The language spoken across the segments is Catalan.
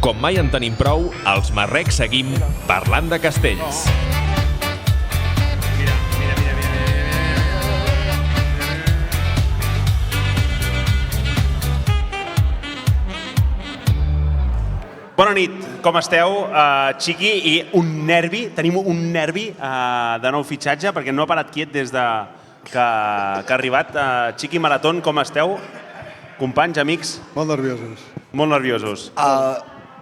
Com mai en tenim prou, els marrecs seguim parlant de castells. Bona nit, com esteu? Xiqui, i tenim un nervi de nou fitxatge, perquè no ha parat quiet des que ha arribat. Xiqui Maratón, com esteu? Companys, amics? Molt nerviosos. Molt nerviosos.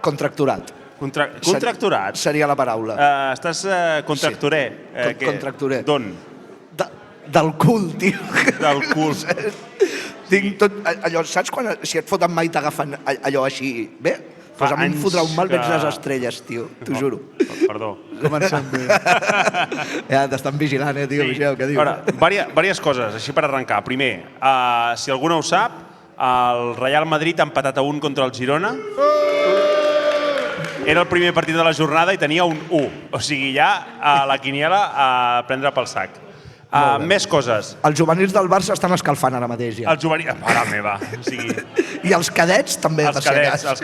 Contracturat. Contracturat? Seria la paraula. Estàs contracturé? Contracturé. D'on? Del cul, tio. Del cul. Tinc tot allò, saps quan si et foten mai t'agafen allò així bé? Doncs a mi em fotrà un mal veig les estrelles, tio, t'ho juro. Perdó. Comencem bé. Ja t'estan vigilant, tio, vigileu, què diu? Diverses coses, així per arrencar. Primer, si algú no ho sap, el Real Madrid ha empatat a 1 contra el Girona. Era el primer partit de la jornada i tenia un 1. O sigui, ja a la quiniela a prendre pel sac. Més coses. Els juvenils del Barça estan escalfant ara mateix, ja. Els juvenils... Mare meva. O sigui... I els cadets també, els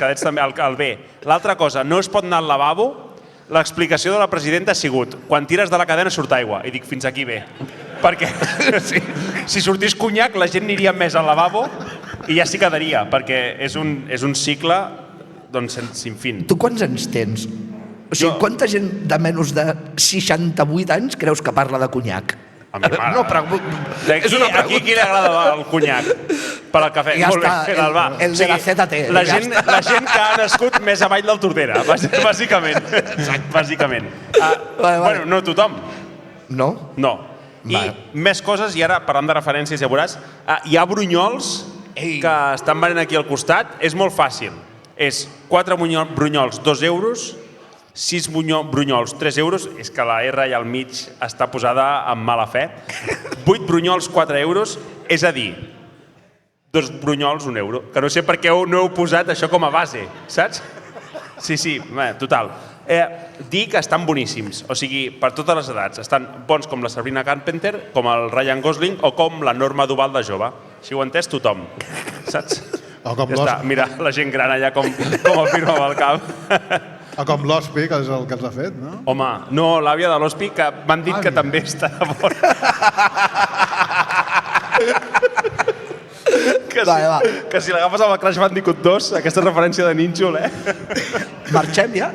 cadets també, el B. L'altra cosa, no es pot anar al lavabo. L'explicació de la presidenta ha sigut quan tires de la cadena surt aigua. I dic, fins aquí bé. Perquè si sortís conyac la gent aniria més al lavabo i ja s'hi quedaria, perquè és un cicle sin fin. Tu quants anys tens? O sigui, quanta gent de menys de 68 anys creus que parla de conyac? A mi mare. No, és una pregunta. Aquí qui li agrada el conyac? Per al cafè. Ja molt està, bé, l'Albà. el de la ZT. La gent que ha nascut més avall del Tordera, bàsicament. Bàsicament. Bueno, no tothom. No? No. I més coses, i ara parlant de referències ja veuràs, hi ha brunyols que estan venent aquí al costat. És molt fàcil. És 4 brunyols, 2 euros, 6 brunyols, 3 euros, és que la R allà al mig està posada amb mala fe. 8 brunyols, 4 euros, és a dir, 2 brunyols, 1 euro. Que no sé per què no heu posat això com a base, saps? Sí, total. Dir que estan boníssims, o sigui, per totes les edats. Estan bons com la Sabrina Carpenter, com el Ryan Gosling o com la Norma Duval de jove. Així ho ha entès tothom, saps? O com ja està, mira la gent gran allà com el firma al cap. O com l'Hospi, que és el que ens ha fet, no? Home, no, l'àvia de l'Hospi, que m'han dit que també està a fora. Que si l'agafes amb el Crash Bandicoot 2, aquesta referència de nínxol, Marxem ja?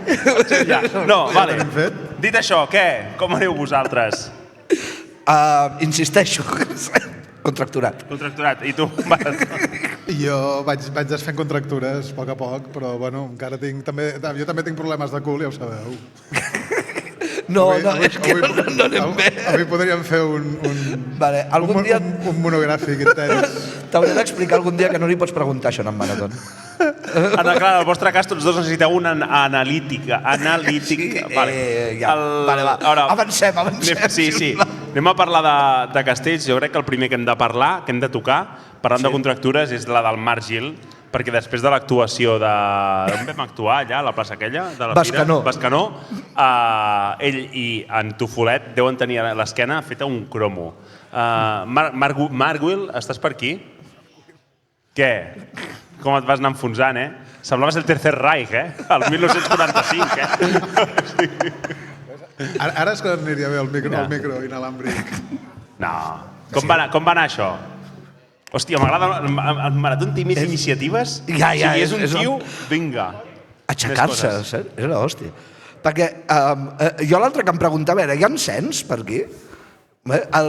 No, vale. Dit això, què? Com aneu vosaltres? Insisteixo. Contracturat. Contracturat. I tu? Jo vaig desfent contractures a poc, però bueno, encara tinc... Jo també tinc problemes de cul, ja ho sabeu. No, és que no anem bé. Avui podríem fer un monogràfic intens. T'hauré d'explicar algun dia que no li pots preguntar això en Maratón. Clar, en el vostre cas tots dos necessiteu una analític. Avancem. Sí. Anem a parlar de castells. Jo crec que el primer que hem de parlar, que hem de tocar, parlant de contractures, és la del Marc Gil, perquè després de l'actuació de... On vam actuar, allà, a la plaça aquella? Bescanó. Ell i en Tofolet deuen tenir l'esquena feta un cromo. Marc, estàs per aquí? Què? Com et vas anar enfonsant, Semblaves el Tercer Reich, el 1945, Ara és que aniria bé el micro inalàmbric. No. Com va anar això? Hòstia, m'agrada... El Maratón té més iniciatives? Si és un tio, vinga. Aixecar-se, és l'hòstia. Perquè jo l'altre que em preguntava era, hi ha encens per aquí? A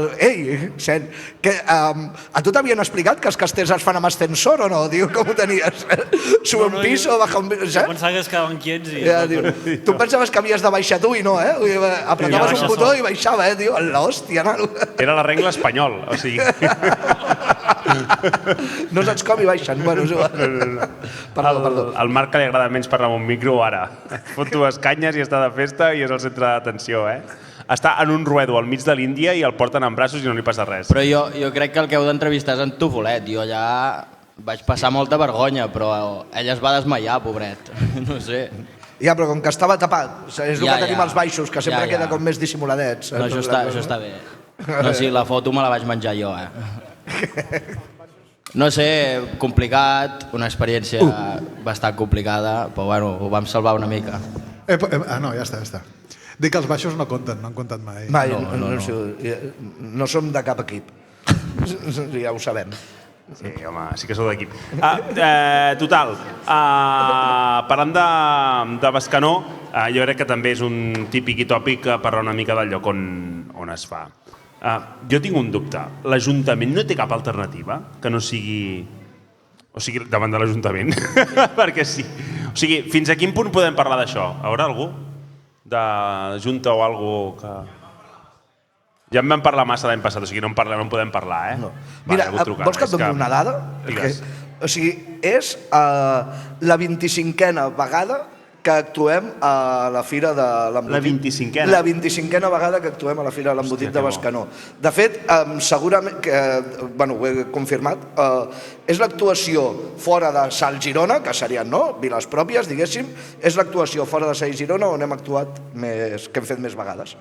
tu t'havien explicat que els castells es fan amb ascensor o no? Com ho tenies? Sube un pis o baja un pis? Jo pensava que es quedaven quiets i... Tu pensaves que havies de baixar tu i no, apretaves un botó i baixava, l'hòstia, nano. Era la regla espanyol, o sigui... No saps com i baixen, bueno, és igual. Perdó. Al Marc que li agrada menys parlar amb un micro ara. Fot 2 canyes i està de festa i és el centre d'atenció, Està en un ruedo al mig de l'Índia i el porten en braços i no li passa res. Però jo crec que el que heu d'entrevistar és en Tofolet. Jo allà vaig passar molta vergonya, però ell es va desmaiar, pobret. No sé. Ja, però com que estava tapat, és el que tenim als baixos, que sempre queda com més dissimuladets. No, això està bé. No, sí, la foto me la vaig menjar jo, No sé, complicat, una experiència bastant complicada, però bueno, ho vam salvar una mica. No, ja està. Dic que els baixos no compten, no han comptat mai. Mai, no som de cap equip. Ja ho sabem. Sí, home, sí que sou d'equip. Total, parlant de Bescanó, jo crec que també és un típic i tòpic parlar una mica del lloc on es fa. Jo tinc un dubte. L'Ajuntament no té cap alternativa que no sigui... O sigui, davant de l'Ajuntament? Perquè sí. O sigui, fins a quin punt podem parlar d'això? Haurà algú? De Junta o algú que... Ja en vam parlar massa l'any passat, o sigui, no en podem parlar, eh? No. Mira, vols que et doni una dada? Digues. O sigui, és la 25a vegada que actuem a la Fira de l'Embotit. La 25a? La 25a vegada que actuem a la Fira de l'Embotit de Bescanó. De fet, segurament, bueno, ho he confirmat, és l'actuació fora de Salt Girona, que serien, no?, viles pròpies, diguéssim, és l'actuació fora de Salt Girona on hem actuat més, que hem fet més vegades.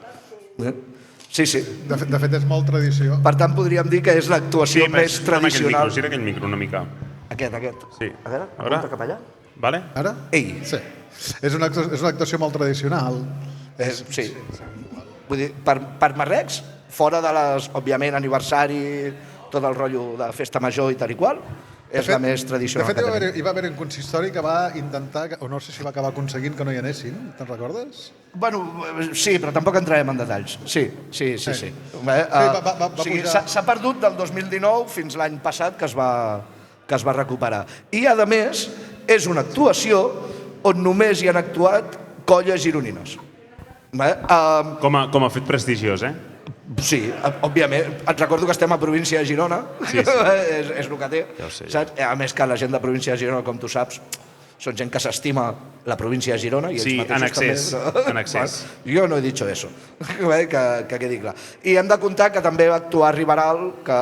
Sí. De fet, és molt tradició. Per tant, podríem dir que és l'actuació més tradicional. Sí, aquell micro una mica. Aquest. Sí. A veure, apunta cap allà. Vale? Ara? Ei. Sí. És una actuació molt tradicional. Sí. Vull dir, per Marrecs, fora de les, òbviament, aniversari, tot el rotllo de festa major i tal i qual, és la més tradicional. De fet, hi va haver un consistori que va intentar, o no sé si va acabar aconseguint que no hi anessin, te'n recordes? Bueno, sí, però tampoc entrarem en detalls. Sí. S'ha perdut del 2019 fins l'any passat que es va recuperar. I, a més, és una actuació on només hi han actuat colles gironines. Com a fet prestigiós, eh? Sí, òbviament. Et recordo que estem a província de Girona, sí. és el que té. Ja ho sé. Saps? A més que la gent de província de Girona, com tu saps, són gent que s'estima la província de Girona. I sí, en excés. En excés. Jo no he dit això, que quedi clar. I hem de comptar que també va actuar a Riberal, que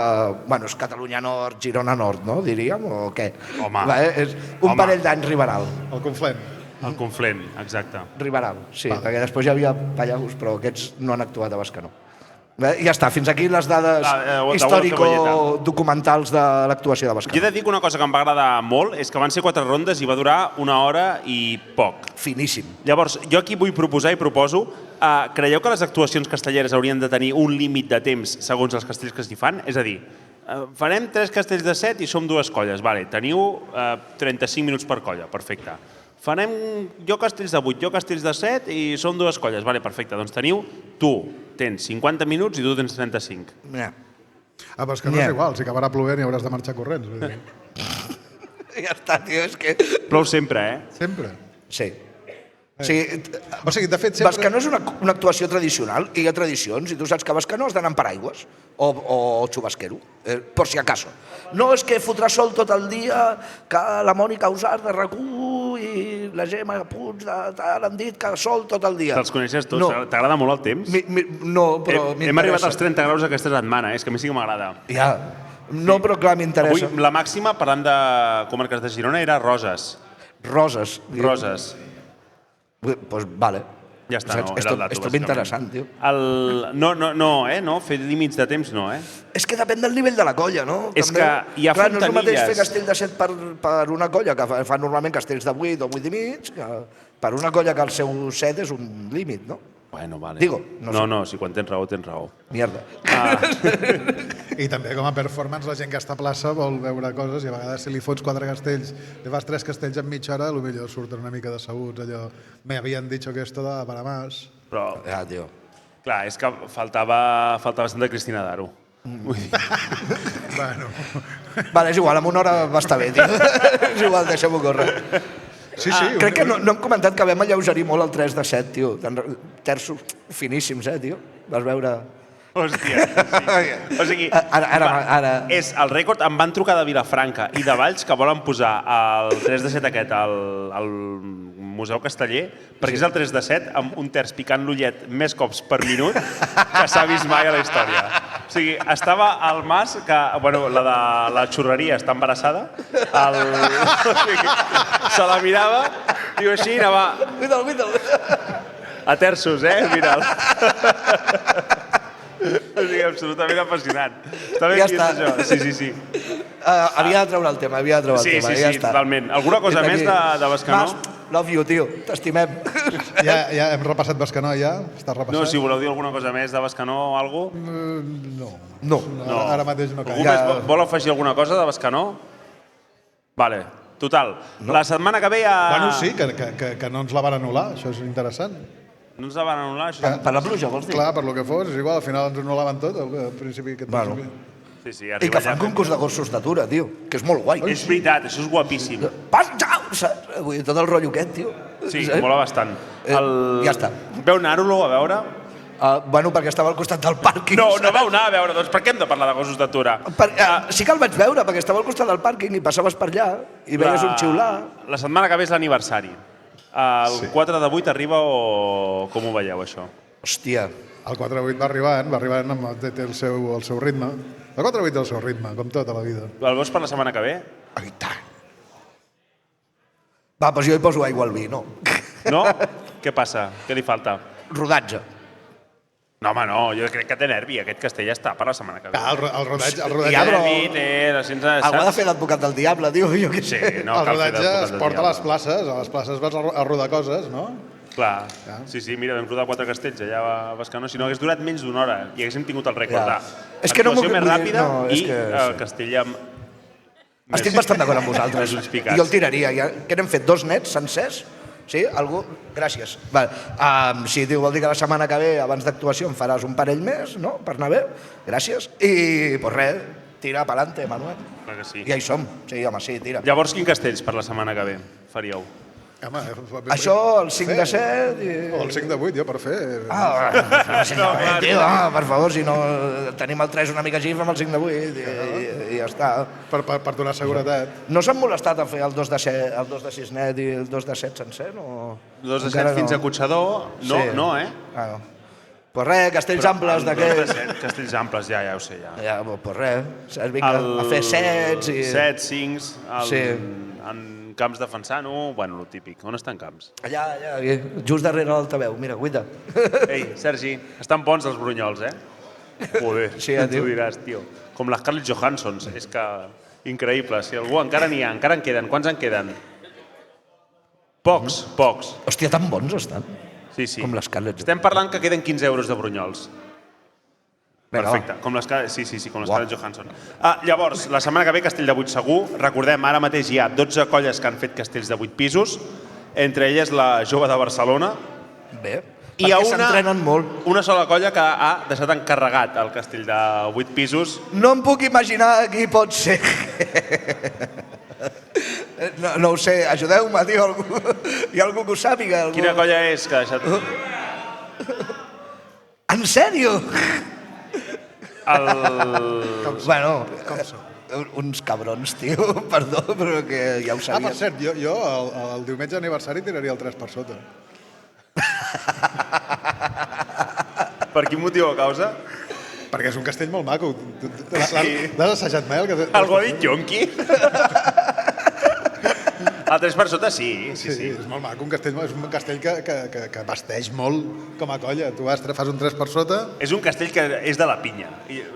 bueno, és Catalunya Nord, Girona Nord, no? Diríem, o què? Home. És un parell d'anys Riberal. El Conflent. El Conflent, exacte. Riberal, sí, perquè després hi havia Pallaus, però aquests no han actuat a Bescanó. I ja està, fins aquí les dades històrico-documentals de l'actuació de Bescanó. Jo he de dir que una cosa que em va agradar molt és que van ser 4 rondes i va durar 1 hora i poc. Finíssim. Llavors, jo aquí vull proposar i proposo, creieu que les actuacions castelleres haurien de tenir un límit de temps segons els castells que s'hi fan? És a dir, farem 3 castells de 7 i som 2 colles. Vale, teniu 35 minuts per colla, perfecte. Farem jo castells de 8, jo castells de 7 i som 2 colles. Vale, perfecte. Doncs tu tens 50 minuts i tu tens 35. Ja. Però és que no és igual, si acabarà plovent i hauràs de marxar corrents. Ja està, tio, és que... Plou sempre, eh? Sempre. Sí. O sigui, de fet, sempre... Bescanó és una actuació tradicional, i hi ha tradicions, i tu saps que a Bescanó has d'anar amb paraigües, o xubasquero, per si acaso. No és que fotrà sol tot el dia, que la Mònica Usar de RAC1 i la Gemma Puig han dit que sol tot el dia. Te'ls coneixes tots? No. T'agrada molt el temps? No, però m'interessa. Hem arribat als 30 graus aquesta setmana, és que a mi sí que m'agrada. Ja, no, però clar, m'interessa. Avui la màxima, parlant de comarques de Girona, era Roses. Roses. Roses. Pues vale. Ja està, no, era el dato, Esto m'interessant, tio. No, fer límits de temps no, eh? És que depèn del nivell de la colla, no? És que hi ha fontanilles. No és el mateix fer fontanilles. castell de 7 per una colla, que fa normalment castells de 8 o 8 i mig, que per una colla que el seu 7 és un límit, no? Bueno, vale. Digo, no sé. No, si quan tens raó, tens raó. Mierda. I també com a performance la gent que està a plaça vol veure coses i a vegades si li fots 4 castells, li fas 3 castells en mitja hora, potser surten una mica decebuts, allò, me habían dicho que esto daba para más. Però, Ja, tio. clar, és que faltava Santa Cristina d'Aro. Vull dir, Bueno, Vale, és igual, amb una hora va estar bé, tio. És igual, deixem-ho córrer. sí. Crec que no hem comentat que vam alleugerir molt el 3 de 7, tio. Terços finíssims, tio. Vas veure... hòstia, sí. O sigui, Ara. és el rècord, em van trucar de Vilafranca i de Valls que volen posar el 3 de 7 aquest al Museu Casteller, perquè és el 3 de 7 amb un terç picant l'ullet més cops per minut que s'ha vist mai a la història. O sigui, estava al Mas, que, bueno, la de la xurreria està embarassada, se la mirava, diu així, anava Cuida'l. a terços, mira'l. O sigui, absolutament apassionant. Està ben Ja vist, està. això. Sí. Havia de treure el tema, ja està. Totalment. Alguna cosa més de Bescanó? Mas, love you, tio, t'estimem. Ja hem repassat Bescanó, ja? Està repassat? No, si voleu dir alguna cosa més de Bescanó o alguna cosa? No. Ara mateix no Algú cal. més vol afegir alguna cosa de Bescanó? Vale, total. La setmana que ve ja... Bueno, sí, que no ens la van anul·lar, això és interessant. No ens la van anul·lar, això? Per la pluja, vols dir? Clar, per lo que fos, és igual, al final ens anul·laven tot, al principi. Sí, I que fan concurs de gossos d'atura, tio, que és molt guai. És veritat, això és guapíssim. Pas, saps? Vull dir, tot el rotllo aquest, tio. Sí, Saps? mola bastant. Ja està. Veu anar-ho a veure? Bueno, perquè estava al costat del pàrquing. No saps? vau anar a veure, doncs per què hem de parlar de gossos d'atura? Sí que el vaig veure, perquè estava al costat del pàrquing i passaves per allà i veies un xiular. La setmana que ve és l'aniversari. El 4 de 8 arriba o com ho veieu, això? Hòstia. El 4-8 va arribant, té el seu ritme. El 4-8 té el seu ritme, com tot a la vida. El veus per la setmana que ve? Ai, tant. Va, doncs jo hi poso aigua al vi, no? No? Què passa? Què li falta? Rodatge. No, home, no, jo crec que té nervi. Aquest castell ja està per la setmana que ve. El rodatge, Ja, però- Nervi, té... Algú ha de fer l'advocat del diable, tio, jo què sé. Sí, no el cal fer rodatge d'advocat es del porta a diable. les places vas a rodar coses, no? Clar, sí, mira, vam rodar 4 castells allà a Bescanó, si no hagués durat menys d'una hora i haguéssim tingut el rècord Ja. de És que no actuació m'ho- més ràpida no, és i que el sí. castell amb... Estic bastant d'acord amb vosaltres. Més picats. Jo el tiraria. Ja. Què n'hem fet? 2 nets sencers? Sí? Algú? Gràcies. Vale. Sí, tio, vol dir que la setmana que ve, abans d'actuació, em faràs un parell més, no?, per anar bé. Gràcies. I, pues res, tira pa'lante, Manuel. Clar que sí. Ja hi som. Sí, home, sí, tira. Llavors, quin castells per la setmana que ve faríeu? Home, Això, el 5 de 7 i... O el 5 de 8, jo per fer. Tio, per favor, si no tenim el 3 una mica així, fem el 5 de 8 i ja està. Per donar seguretat. No s'han molestat a fer el 2 de 7, el 2 de 6 net i el 2 de 7 sencer? No? 2 de Encara 7 fins no. a Cotxador? No, Sí. no, eh? No. Pues res, castells amples d'aquests. Castells amples, ja ho sé, ja. Ja, pues res, saps? Vinga, a fer sets i... 7, 5, Sí. en camps defensant-ho, bueno, el típic. On estan camps? Allà, aquí, just darrere l'altaveu, mira, cuida. Ei, Sergi, estan bons els brunyols, eh? Joder, Sí, tu tio. diràs, tio. Com les Scarlett Johansson, és que... Increïble. Si algú encara n'hi ha, encara en queden. Quants en queden? Pocs. Hòstia, tan bons estan. Sí, sí. Com les Scarlett. Estem parlant que queden 15 euros de brunyols. Vinga, Perfecte, com les, sí, com les Scarlett Johansson. Llavors, la setmana que ve, castell de 8 segur. Recordem, ara mateix hi ha 12 colles que han fet castells de 8 pisos, entre elles la Jove de Barcelona, Bé, i hi ha perquè s'entrenen molt. una sola colla que ha deixat encarregat el castell de 8 pisos. No em puc imaginar qui pot ser. No ho sé, ajudeu-me, tio, algú. Hi ha algú que ho sàpiga? Algú? Quina colla és que ha deixat... En sèrio? Bueno, uns cabrons, tio, perdó, però que ja ho Per sabia. cert, jo el diumenge d'aniversari tiraria el 3 per sota. Per quin motiu a causa? Perquè és un castell molt maco. L'has assajat mai? Algú ha dit yonqui? El 3 per sota sí. Sí, és molt maco. És un castell que vesteix molt com a colla. Tu fas un 3 per sota... És un castell que és de la pinya.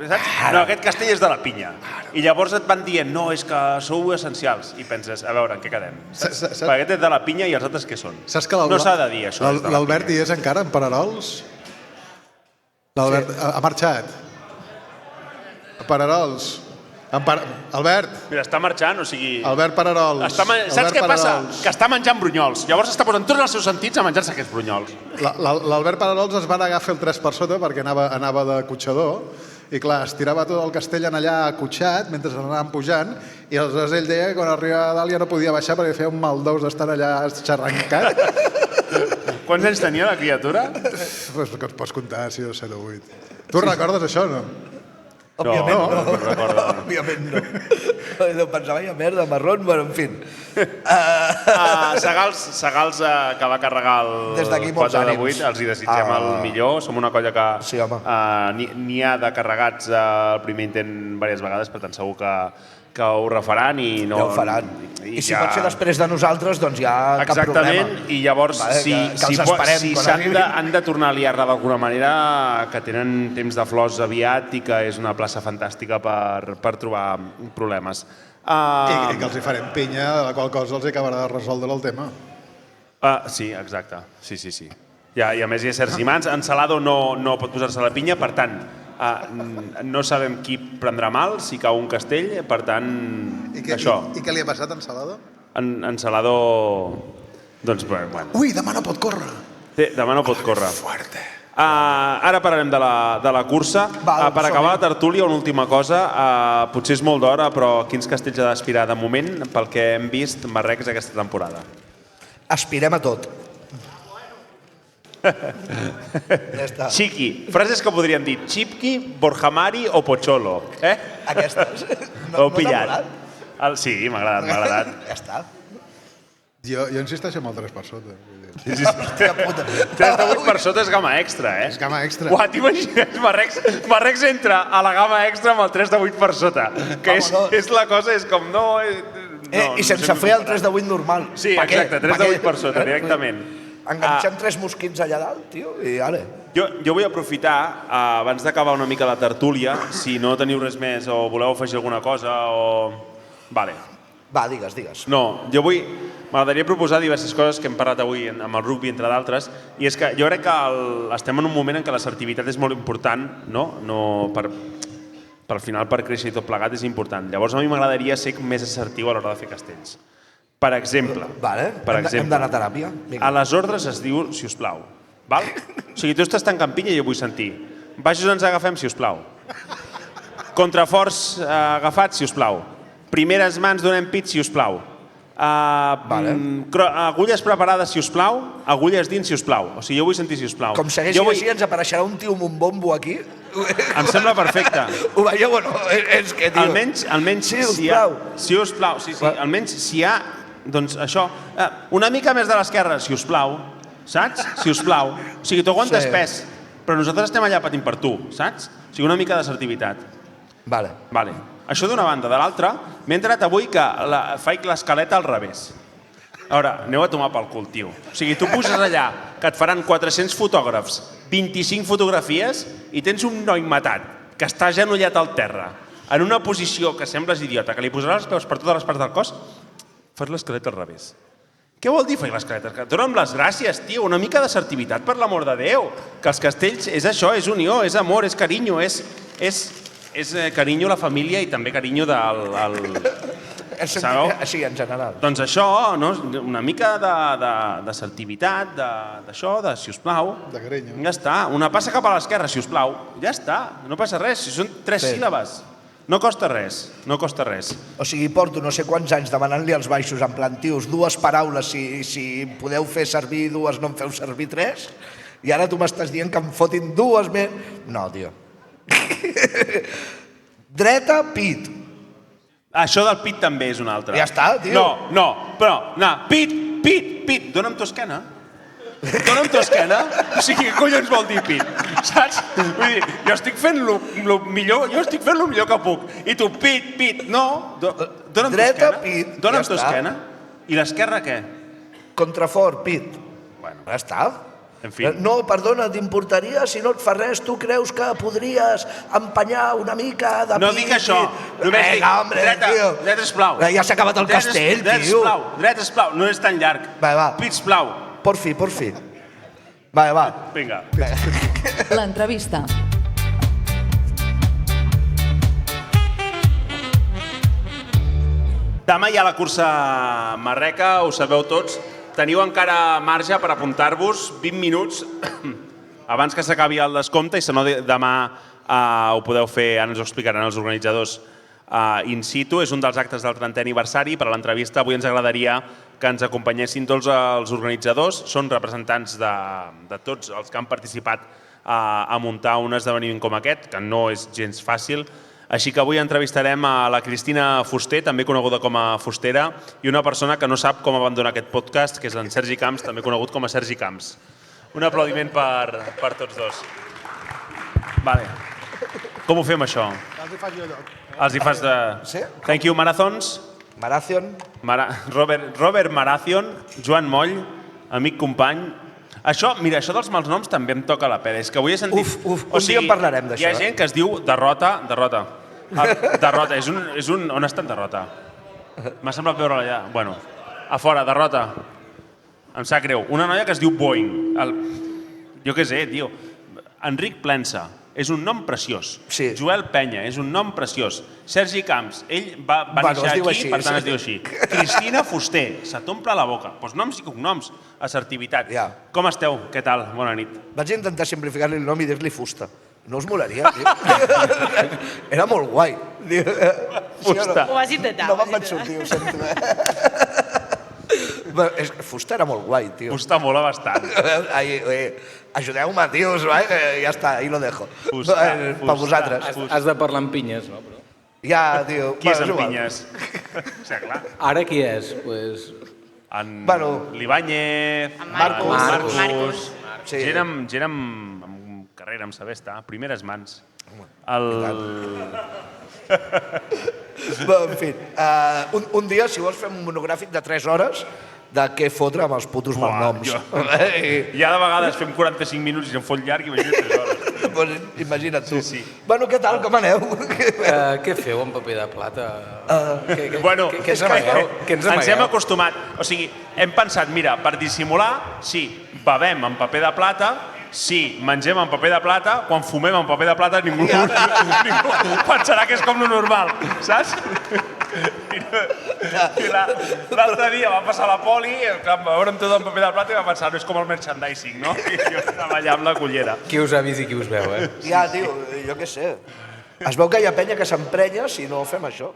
Saps? No, aquest castell és de la pinya. I llavors et van dient, no, és que sou essencials. I penses, a veure, en què quedem? Perquè aquest és de la pinya i els altres què són? Saps que no s'ha de dir, això. és de la l'Albert hi pinya. és encara, en Pararols? L'Albert ha marxat. A Pararols. Albert, Mira, està marxant, o sigui... Albert Pararols. Saps què passa? Que està menjant brunyols. Llavors està posant tots els seus sentits a menjar-se aquests brunyols. L'Albert Pararols es va negar a fer el 3 per sota perquè anava de cotxador i clar, es tirava tot el castell en allà acotxat mentre anaven pujant i aleshores ell deia que quan arribava a dalt ja no podia baixar perquè feia un mal d'ous d'estar allà xarrancat. Quants anys tenia la criatura? Pues que ens pots comptar, si o 7 o 8. Tu recordes això, no? Òbviament no recordo. Òbviament no. No pensava, ja merda, marrón, però en fi. Segals que va carregar el Des d'aquí molts 4 de ànims. 8, els hi desitgem el millor. Som una colla que Sí, home. n'hi ha de carregats al primer intent diverses vegades, per tant segur que ho refaran i no... Ja ho faran. I si pot ser després de nosaltres, doncs ja cap problema. Exactament, i llavors si han de tornar a liar-la d'alguna manera, que tenen temps de flors aviat i que és una plaça fantàstica per trobar problemes. I que els hi farem pinya, de la qual cosa els acabarà de resoldre el tema. Sí, exacte. Sí. I a més hi ha certs imants. En Salado no pot posar-se la pinya, per tant, no sabem qui prendrà mal, si cau un castell, per tant, això. I què li ha passat a en Salado? En Salado, doncs, bueno. Ui, demà no pot córrer. Demà no pot córrer. Fuerte. Ara parlarem de la cursa. Per acabar la tertúlia, una última cosa. Potser és molt d'hora, però quins castells ha d'aspirar de moment pel que hem vist Marrecs aquesta temporada? Aspirem a tot. Ja està. Chiqui, frases que podríem dir Chipki, Borjamari o Pocholo. Aquestes. Ho heu pillat? Sí, m'ha agradat. Ja està. Jo insisteixo amb el 3 per sota. Hòstia puta. 3 de 8 per sota és gamma extra, És gamma extra. Uah, t'imagines? Marrecs entra a la gamma extra amb el 3 de 8 per sota. Que és la cosa, és com no... I sense fer el 3 de 8 normal. Sí, exacte, 3 de 8 per sota, directament. Enganxem 3 mosquits allà dalt, tio, i ara. Jo vull aprofitar, abans d'acabar una mica la tertúlia, si no teniu res més o voleu afegir alguna cosa o... Vale. Va, digues. No, m'agradaria proposar diverses coses que hem parlat avui amb el rugby, entre d'altres, i és que jo crec que estem en un moment en què l'assertivitat és molt important, no? Per final, per créixer i tot plegat, és important. Llavors, a mi m'agradaria ser més assertiu a l'hora de fer castells. Per exemple, hem d'anar a teràpia. A les ordres es diu si us plau. Val? O sigui, tu estàs tancant pinya i jo vull sentir. Baixos ens agafem, si us plau. Contraforts agafats, si us plau. Primeres mans donem pit, si us plau. Agulles preparades, si us plau. Agulles dins, si us plau. O sigui, jo vull sentir si us plau. Com segueixi així, ens apareixerà un tio amb un bombo aquí. Em sembla perfecte. Ho veieu o no? És que, tio... Almenys si us plau. Si us plau, sí. Almenys si hi ha... Doncs això, una mica més de l'esquerra, si us plau, saps? Si us plau. O sigui, tu aguantes pes, però nosaltres estem allà patint per tu, saps? O sigui, una mica d'assertivitat. Vale. Això d'una banda. De l'altra, m'he entrat avui que faig l'escaleta al revés. Ara, aneu a tomar pel cul, tio. O sigui, tu puges allà, que et faran 400 fotògrafs, 25 fotografies, i tens un noi matat, que està agenollat al terra, en una posició que sembles idiota, que li posaràs els peus per totes les parts del cos, fas l'escaleta al revés. Què vol dir fer l'escaleta? Dóna'm les gràcies, tio, una mica d'assertivitat, per l'amor de Déu. Que els castells és això, és unió, és amor, és carinyo, és carinyo a la família i també carinyo del... Sí, en general. Doncs això, una mica d'assertivitat, d'això, de si us plau. De carinyo. Ja està. Una passa cap a l'esquerra, si us plau. Ja està, no passa res. Si són 3 síl·labes. No costa res. O sigui, porto no sé quants anys demanant-li als baixos, en plan, tios, 2 paraules, si podeu fer servir 2, no en feu servir 3, i ara tu m'estàs dient que em fotin 2 més... No, tio. Dreta, pit. Això del pit també és una altra. Ja està, tio. Pit. Dóna'm tu esquena. O sigui, què collons vol dir pit? Saps? Vull dir, jo estic fent lo millor que puc. I tu, pit. No, dóna'm tu esquena. Dreta, pit. Dóna'm tu esquena. I l'esquerra què? Contrafort, pit. Bueno, ja està. En fi. No, perdona, t'importaria, si no et fa res, tu creus que podries empenyar una mica de pit? No dic això. Només dic, dreta, sisplau. Ja s'ha acabat el castell, tio. Dreta, sisplau. No és tan llarg. Va. Pit, sisplau. Por fi. Va. Vinga. L'entrevista. Demà hi ha la cursa marreca, ho sabeu tots. Teniu encara marge per apuntar-vos 20 minuts abans que s'acabi el descompte i si no demà ho podeu fer, ara ens ho explicaran els organitzadors in situ. És un dels actes del 30è aniversari. Per a l'entrevista avui ens agradaria que ens acompanyessin tots els organitzadors. Són representants de tots els que han participat a muntar un esdeveniment com aquest, que no és gens fàcil. Així que avui entrevistarem a la Cristina Fuster, també coneguda com a Fustera, i una persona que no sap com abandonar aquest podcast, que és en Sergi Camps, també conegut com a Sergi Camps. Un aplaudiment per tots dos. Vale. Com ho fem, això? Els hi faig jo lloc. Els hi fas de... Sí? Thank you, Marathons. Marathon. Robert Marathon, Joan Moll, amic company. Això dels malnoms també em toca la pera. És que avui he sentit... Un dia en parlarem d'això. Hi ha gent que es diu Derrota. Derrota, és un... On està en Derrota? M'ha semblat veure allà. Bueno, a fora, Derrota. Em sap greu. Una noia que es diu Boeing. Jo què sé, tio. Enric Plensa. És un nom preciós. Sí. Joel Penya, és un nom preciós. Sergi Camps, ell va néixer aquí, per tant es diu així. Cristina Fuster, se t'omple la boca. Doncs noms i cognoms, assertivitat. Ja. Com esteu? Què tal? Bona nit. Vaig intentar simplificar-li el nom i dir-li fusta. No us molaria, tio? Era molt guai. Fusta. Ho vas intentar. No me'n vaig sortir, ho sento. Fusta era molt guai, tio. Fusta mola bastant. Ajudeu-me, tios, ja està, ahí lo dejo. Fusta. Per vosaltres. Has de parlar amb pinyes, no? Però... Ja, tio. Qui és en Pinyes? Sí, clar. Ara qui és? Pues... En Bueno. L'Ibáñez, En Marcos. Sí. gent amb carrera, amb saber estar, primeres mans. En fi, un dia, si vols, fem un monogràfic de 3 hores de què fotre amb els putos malnoms. Ja de vegades fem 45 minuts i se'n fot llarg i imagina't 3 hores. Imagina't tu. Sí. Bueno, què tal, com aneu? Què feu amb paper de plata? Bueno, Què ens amagueu? Què ens ens hem amagueu? acostumat. O sigui, hem pensat, mira, per dissimular, sí, bevem amb paper de plata, sí, mengem amb paper de plata, quan fumem amb paper de plata ningú pensarà que és com lo normal, saps? I l'altre dia va passar la poli, va veure'm tot amb paper de plata i va pensar, no és com el merchandising, no? I jo estava allà amb la cullera. Qui us ha vist i qui us veu, eh? Ja, tio, jo què sé. Es veu que hi ha penya que s'emprenya si no fem això.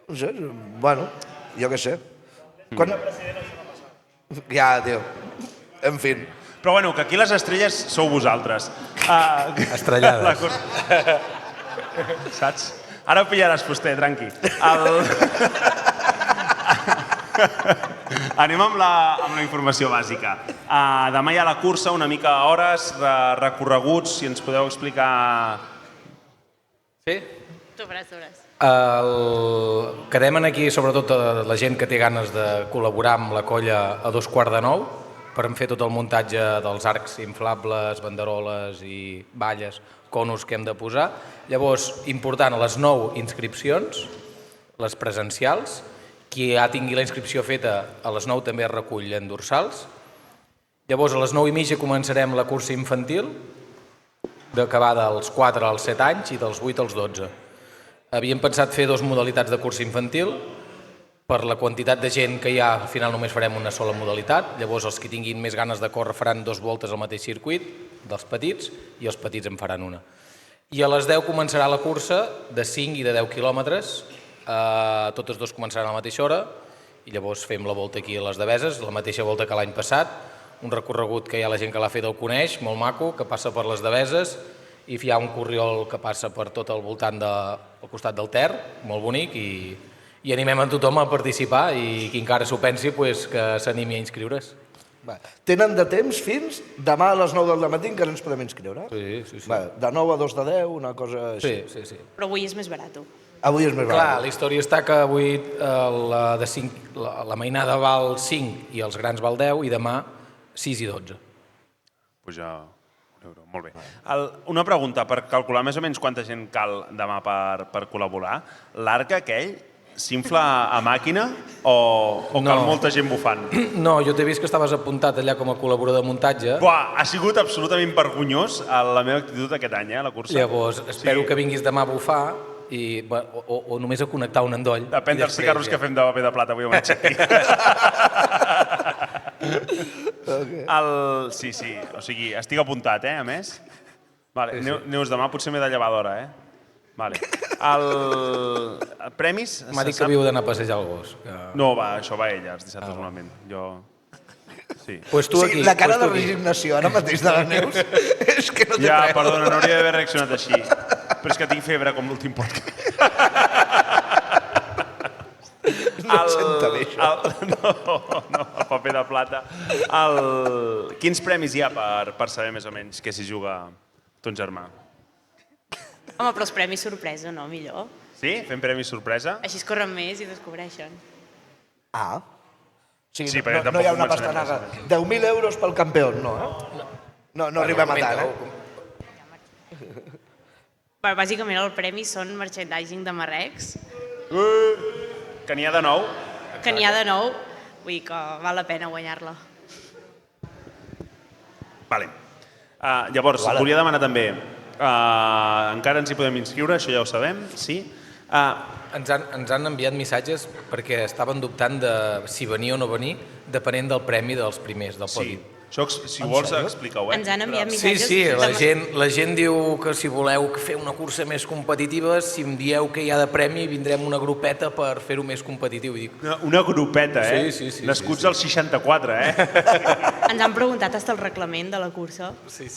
No sé, bueno, jo què sé. Ja, tio. En fi. Però bueno, que aquí les estrelles sou vosaltres. Estrellades. Saps? Ara ho pillaràs, Fuster, tranqui. Anem amb la informació bàsica. Demà hi ha la cursa, una mica hores, recorreguts, si ens podeu explicar... Sí? Tu faràs. Quedem aquí, sobretot, la gent que té ganes de col·laborar amb la colla a 8:45 per fer tot el muntatge dels arcs inflables, banderoles i valles, conos que hem de posar. Llavors, important, a les 9 inscripcions, les presencials. Qui ja tingui la inscripció feta, a les 9 també es recull en dorsals. Llavors, a les 9:30 començarem la cursa infantil, que va dels 4 als 7 anys i dels 8 als 12. Havíem pensat fer 2 modalitats de cursa infantil. Per la quantitat de gent que hi ha, al final només farem una sola modalitat. Llavors, els que tinguin més ganes de córrer faran 2 voltes al mateix circuit, dels petits, i els petits en faran una. I a les 10 començarà la cursa de 5 i de 10 quilòmetres. Totes dues començaran a la mateixa hora i llavors fem la volta aquí a les Deveses, la mateixa volta que l'any passat, un recorregut que ja la gent que l'ha fet el coneix, molt maco, que passa per les Deveses i hi ha un corriol que passa per tot el voltant al costat del Ter, molt bonic, i animem a tothom a participar i qui encara s'ho pensi que s'animi a inscriure's. Tenen de temps fins demà a les 9 del matí que no ens podem inscriure? Sí. De 9 a 2 de 10, una cosa així. Sí. Però avui és més barat. Avui és més Clar, barat. la història està que avui la mainada val 5 i els grans val 10 i demà 6 i 12. Puja €1. Molt bé. Una pregunta, per calcular més o menys quanta gent cal demà per col·laborar. L'arc aquell s'infla a màquina o cal molta gent bufant? No, jo t'he vist que estaves apuntat allà com a col·laborador de muntatge. Buah, ha sigut absolutament vergonyós la meva actitud aquest any, a la cursa. Llavors, espero que vinguis demà a bufar o només a connectar un endoll. Depèn dels cigarros que fem de paper de plata avui al matí. Sí, o sigui, estic apuntat, a més. Neus, demà potser m'he de llevar d'hora, Vale. Premis? M'ha dit que havíeu d'anar a passejar el gos. No, això va ella, els dissabtes normalment. Jo... Sí. Pues tu aquí. La cara de resignació ara mateix de la Neus és que no té Ja, preu. perdona, no hauria d'haver reaccionat així. Però és que tinc febre com l'últim podcast. No et senta bé, això. No, el paper de plata. Quins premis hi ha per saber més o menys què s'hi juga ton germà? Home, però els premis sorpresa, no? Millor. Sí? Fem premis sorpresa? Així es corren més i descobreixen. Ah. O sigui, Sí, perquè no hi ha tampoc una començarem pastanaga. 10.000 euros pel campió, no, eh? No arribem a tant, eh? Però bàsicament el premi són merchandising de Marrecs, Que n'hi ha de nou. que n'hi ha de nou, vull dir que val la pena guanyar-la. Vale. Llavors, volia demanar també, encara ens hi podem inscriure, això ja ho sabem, sí? Ens han enviat missatges perquè estaven dubtant de si venir o no venir, depenent del premi dels primers, del podi. Sí. Això, si ho vols, explica-ho, Ens han enviat Sí, missatges... la gent diu que si voleu fer una cursa més competitiva, si em dieu que hi ha de premi, vindrem una grupeta per fer-ho més competitiu. Dic, Una grupeta, eh? Sí. Nascuts al 64, eh? Ens han preguntat fins al reglament de la cursa. Sí.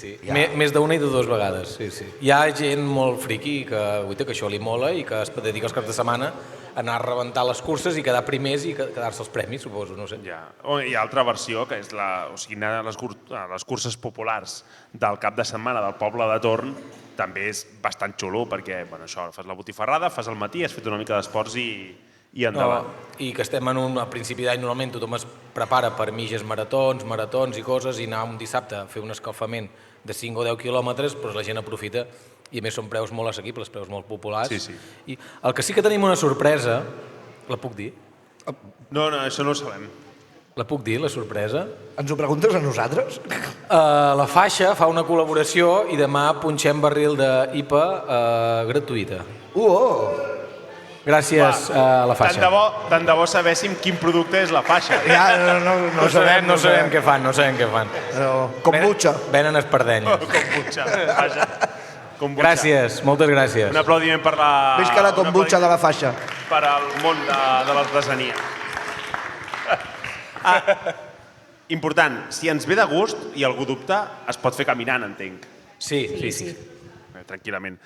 Més d'una i de dues vegades, sí. Hi ha gent molt friqui que això li mola i que es dedica els caps de setmana a anar a rebentar les curses i quedar primers i quedar-se els premis, suposo, no sé. Ja. Hi ha altra versió, que és anar a les curses populars del cap de setmana del poble de Torn, també és bastant xulo, perquè això, fas la botifarrada, fas el matí, has fet una mica d'esports i endavant. I que estem a principi d'any, normalment tothom es prepara per mitges maratons i coses, i anar un dissabte a fer un escalfament de 5 o 10 quilòmetres, doncs la gent aprofita, i a més són preus molt assequibles, preus molt populars. Sí. I el que sí que tenim una sorpresa, la puc dir? No, això no ho sabem. La puc dir, la sorpresa? Ens ho preguntes a nosaltres? La Faixa fa una col·laboració i demà punxem barril d'IPA gratuïta. Gràcies a la Faixa. Tant de bo sabéssim quin producte és la Faixa. Ja, No sabem què fan. Però kombucha. Venen espardenyes. Kombucha, vaja. Gràcies, moltes gràcies. Un aplaudiment per la... Visca la kombucha de la Faixa. Per al món de l'artesania. Important, si ens ve de gust i algú dubta, es pot fer caminant, entenc. Sí. Tranquil·lament.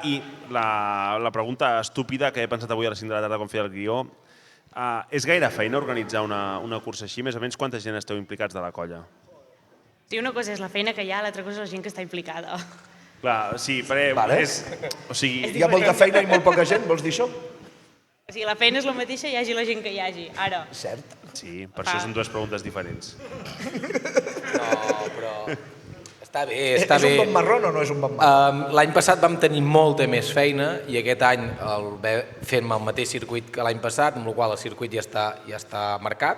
I la pregunta estúpida que he pensat avui a les 5 de la tarda quan feia el guió, és gaire feina organitzar una cursa així? Més o menys quanta gent esteu implicats de la colla? Sí, una cosa és la feina que hi ha, l'altra cosa és la gent que està implicada. Clar, sí, perquè Vale. o sigui, Hi ha molta feina i molt poca gent, vols dir això? O sigui, la feina és la mateixa, hi hagi la gent que hi hagi. Ara, Cert. sí, per això són dues preguntes diferents. No, però... Està bé, És un bon marrón o no és un bon marrón? L'any passat vam tenir molta més feina i aquest any fem el mateix circuit que l'any passat, amb la qual el circuit ja està marcat.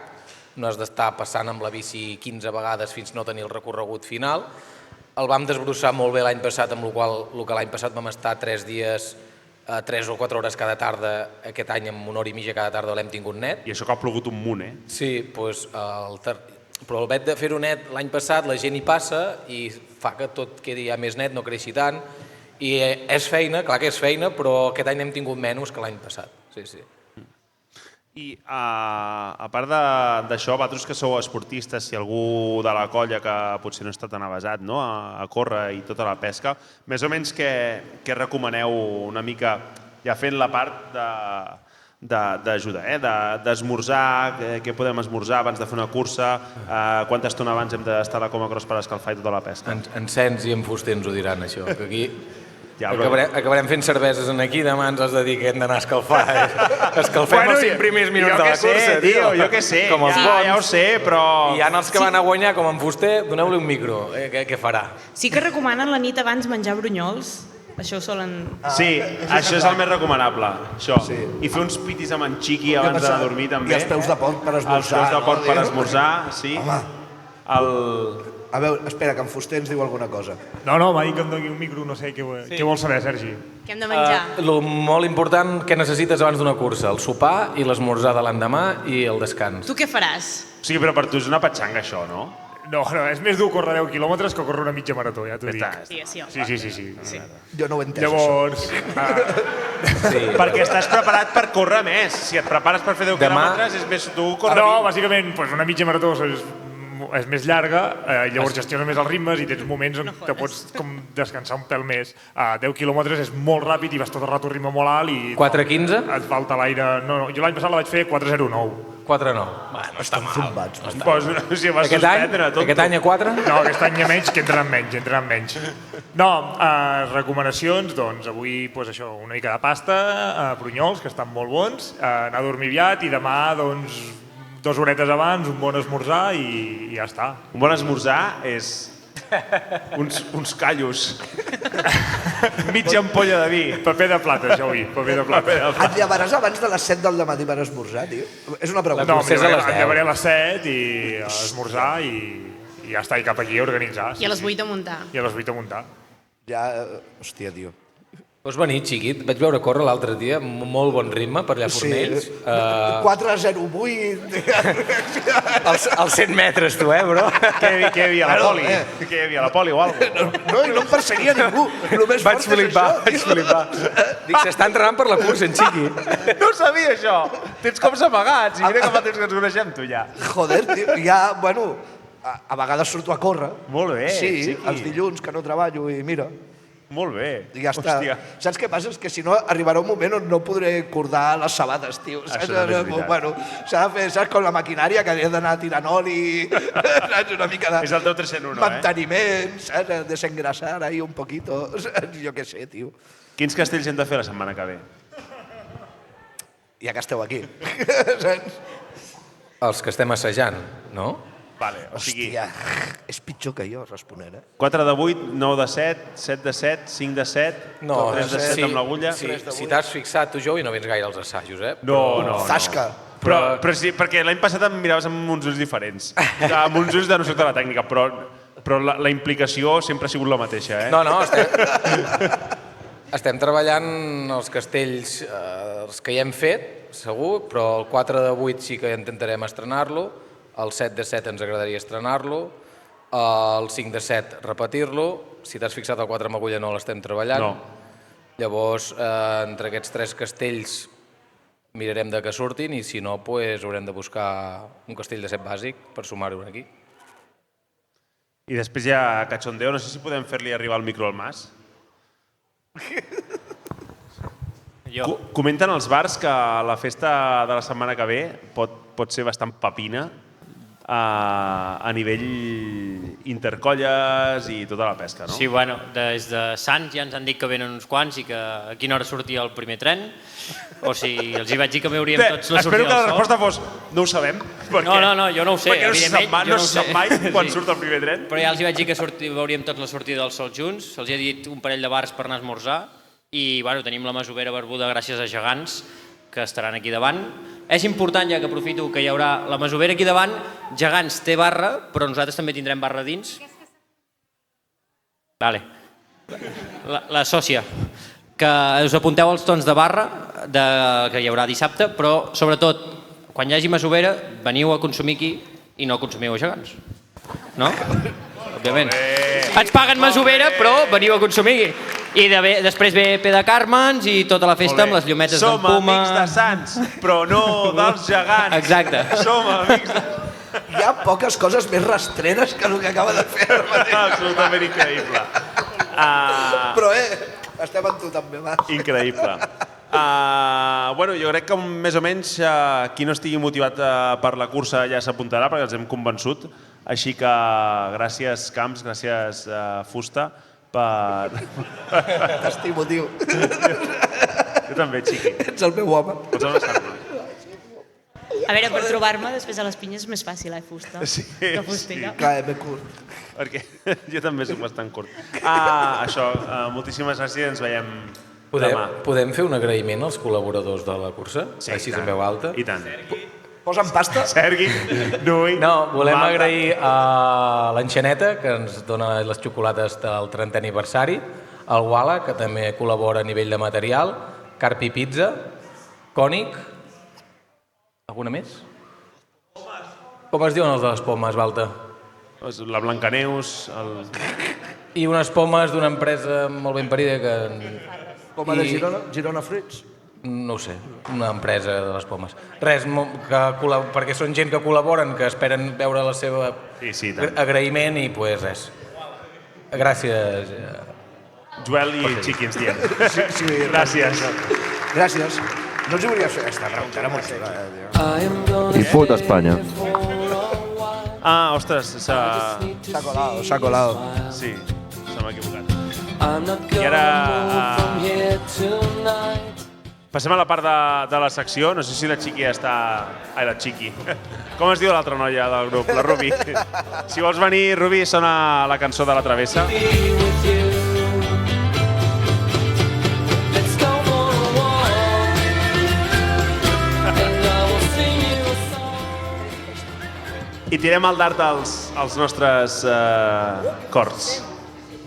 No has d'estar passant amb la bici 15 vegades fins no tenir el recorregut final. El vam desbrossar molt bé l'any passat, amb la qual que l'any passat vam estar 3 dies, 3 o 4 hores cada tarda, aquest any amb una hora i mitja cada tarda l'hem tingut net. I això que ha plogut un munt, eh? Sí, doncs, però el fet de fer-ho net l'any passat la gent hi passa i fa que tot quedi ja més net, no creixi tant. I és feina, clar que és feina, però aquest any hem tingut menys que l'any passat. Sí. I a part d'això, vosaltres que sou esportistes, si algú de la colla que potser no està tan avasat a córrer i tota la pesca, més o menys què recomaneu una mica, ja fent la part d'ajuda, d'esmorzar, què podem esmorzar abans de fer una cursa, quanta estona abans hem d'estar a la Coma Cross per escalfar i tota la pesca? Encens i en fuster ens ho diran, això, que aquí Ja, però- acabarem fent cerveses aquí, demà ens has de dir que hem d'anar a escalfar. Escalfem els 5 primers minuts de la cursa, tio. Jo què sé, Com els bons. ja ho sé, però... I hi ha els que van a guanyar, com en fuster, doneu-li un micro, què farà? sí que recomanen la nit abans menjar brunyols. Això ho solen... Sí, això és el més recomanable, això. I fer uns pitis amb en Xiqui abans d'anar a dormir, també. I els peus de porc per esmorzar. Els peus de porc per no? esmorzar, sí. Home. A veure, espera, que en Fuster ens diu alguna cosa. No, m'ha dit que em doni un micro, no sé, què vols saber, Sergi? Què hem de menjar? El molt important que necessites abans d'una cursa, el sopar i l'esmorzar de l'endemà i el descans. Tu què faràs? O sigui, però per tu és una petxanga, això, no? No, és més dur córrer 10 quilòmetres que córrer una mitja marató, ja t'ho dic. Sí. Sí. Jo no ho he entès, Llavors, Perquè estàs preparat per córrer més. Si et prepares per fer 10 Demà- quilòmetres, és més dur córrer no, 20. bàsicament, una mitja marató és més llarga, i llavors gestiones més els ritmes i tens moments on te pots com descansar un pèl més. 10 quilòmetres és molt ràpid i vas tot el rato a ritme molt alt i 4:15? et falta l'aire. No, jo l'any passat la vaig fer 4:09. 4-9. Bueno, està mal. O sigui, vas Aquest any, suspendre, tonto. aquest any a 4? No, aquest any hi ha menys, que entren menys. No, recomanacions, doncs avui això, una mica de pasta, brunyols, que estan molt bons, anar a dormir aviat i demà doncs 2 horetes abans, un bon esmorzar i ja està. Un bon esmorzar és uns callos. Mitja ampolla de vi. Paper de plata, Xavi, paper de plata. Et llevaràs abans de les 7 del matí per esmorzar, tio? És una pregunta. No, em llevaré a les 7 i a esmorzar i ja està, i cap aquí a organitzar. I a les 8 a muntar. I a les 8 a muntar. Ja, hòstia, tio. Vols venir, xiquit? Vaig veure córrer l'altre dia, molt bon ritme per allà a Fornells. 4:08. Als 100 metres, tu, bro? Què hi havia a la poli? Què hi havia a la poli o alguna cosa? No, i no em perseguia ningú. El més fort és això, tio. Dic, s'està entrenant per la cursa, en Xiqui. No sabia això! Tens cops amagats i mira que fa temps que ens coneixem, tu, ja. Joder, tio, ja, bueno, a vegades surto a córrer. Molt bé, Sí, Xiqui. els dilluns que no treballo i mira, Molt bé. i ja està. Hòstia. Saps què passa? És que si no arribarà un moment on no podré cordar les sabates, tio. Saps? Això també és veritat. Bueno, s'ha de fer, saps, com la maquinària que he d'anar tirant oli, saps? Una mica de És el teu 301, manteniment, saps? Desengrasar ahí un poquito, saps? Jo què sé, tio. Quins castells hem de fer la setmana que ve? Ja que esteu aquí. Saps? Els que estem assajant, no? Vale, o sigui, Hòstia, és pitjor que jo responent, eh? 4 de 8, 9 de 7, 7 de 7, 5 de 7, 3 de 7 amb l'agulla. Si t'has fixat, tu, Joey, no vens gaire als assajos, eh? No. Zasca. Però sí, perquè l'any passat em miraves amb uns ulls diferents. Amb uns ulls de no soc de la tècnica, però la implicació sempre ha sigut la mateixa, eh? No, estem treballant els castells, els que ja hem fet, segur, però el 4 de 8 sí que intentarem estrenar-lo, el 7 de 7 ens agradaria estrenar-lo, el 5 de 7 repetir-lo, si t'has fixat el 4 amb agulla no l'estem treballant. No. Llavors, entre aquests 3 castells mirarem de què surtin i si no, pues, haurem de buscar un castell de 7 bàsic per sumar-ho aquí. I després hi ha cachondeo, no sé si podem fer-li arribar el micro al Mas. Comenten els bars que la festa de la setmana que ve pot ser bastant papina a nivell intercolles i tota la pesca, no? Sí, bueno, des de Sants ja ens han dit que venen uns quants i que a quina hora sortia el primer tren. O sigui, els hi vaig dir que veuríem tots la sortida del sol. Espero que la resposta fos no ho sabem. No, jo no ho sé, evidentment. No se sap mai quan surt el primer tren. Però ja els hi vaig dir que veuríem tots la sortida del sol junts. Se'ls ha dit un parell de bars per anar a esmorzar. I bueno, tenim la masovera barbuda gràcies a gegants que estaran aquí davant. És important, ja que aprofito, que hi haurà la masovera aquí davant. Gegants té barra, però nosaltres també tindrem barra dins. Vale. La sòcia. Que us apunteu als tons de barra que hi haurà dissabte, però sobretot, quan hi hagi masovera, veniu a consumir aquí i no consumiu a gegants. No? Òbviament. Ens paguen masovera, però veniu a consumir aquí. I després ve P de Carmens i tota la festa amb les llumetes d'en Puma. Som amics de Sants, però no dels gegants. Exacte. Som amics de... Hi ha poques coses més rastreres que el que acaba de fer ara mateix. Absolutament increïble. Però estem amb tu també, Mas. Increïble. Bueno, jo crec que més o menys qui no estigui motivat per la cursa ja s'apuntarà perquè els hem convençut. Així que gràcies Camps, gràcies Fusta per... T'estimo, tio. Jo també, Xiqui. Ets el meu home. Pots abraçar-me. A veure, per trobar-me després a les pinyes és més fàcil, Fusta? Sí, que Fustella. Clar, ben curt. Perquè jo també soc bastant curt. Això, moltíssimes gràcies i ens veiem demà. Podem fer un agraïment als col·laboradors de la cursa? Sí, així en veu alta? I tant. Posa'm pasta. Sergui, Nui... No, volem agrair a l'Enxaneta, que ens dona les xocolates del 30è aniversari, al Wala, que també col·labora a nivell de material, Carpi Pizza, Cònic... Alguna més? Com es diuen els de les pomes, Balta? La Blancaneus... I unes pomes d'una empresa molt ben parida que... Poma de Girona? Girona Fruits? No ho sé, una empresa de les pomes. Res, perquè són gent que col·laboren, que esperen veure la seva agraïment i pues res. Gràcies. Joel i Xiqui ens diem. Sí, gràcies. Gràcies. No els volia fer aquesta pregunta, era molt xula. I fot Espanya. Ostres, s'ha colado. Sí, se m'ha equivocat. I ara... Passem a la part de la secció. No sé si la Chiqui ja està... Ai, la Chiqui. Com es diu l'altra noia del grup? La Rubi. Si vols venir, Rubi, sona la cançó de la Travessa. I tirem el dart als nostres cors.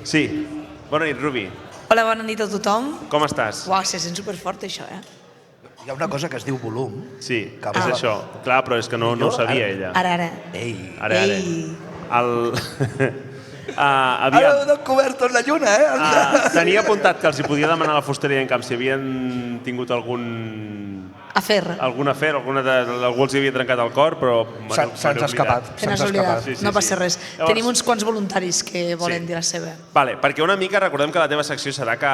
Sí. Bona nit, Rubi. Hola, bona nit a tothom. Com estàs? Uau, se sent superfort, això, Hi ha una cosa que es diu volum. Sí, és això. Clar, però és que no ho sabia ella. Ara. Ei. Ara. Ara heu descobert tot la lluna, Tenia apuntat que els hi podia demanar a la fusteria en camp si havien tingut algun afer, algú els hi havia trencat el cor, però... Se'ns ha escapat. Se n'has oblidat, no passa res. Tenim uns quants voluntaris que volen dir la seva. Vale, perquè una mica recordem que la teva secció serà que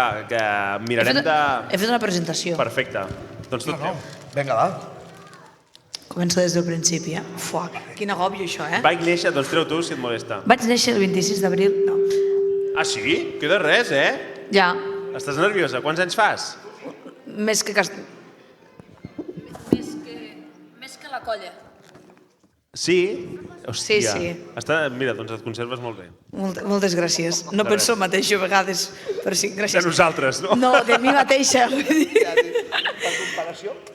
mirarem de... He fet una presentació. Perfecte. Doncs tot treu. Vinga, va. Començo des del principi, Fuà, quin agòbio, això, Vaig néixer, doncs treu tu, si et molesta. Vaig néixer el 26 d'abril, no. Ah, sí? Queda res, Ja. Estàs nerviosa? Quants anys fas? Més que la colla. Sí? Hòstia. Sí. Mira, doncs et conserves molt bé. Moltes gràcies. No penso el mateix a vegades, però sí, gràcies. De nosaltres, no? No, de mi mateixa.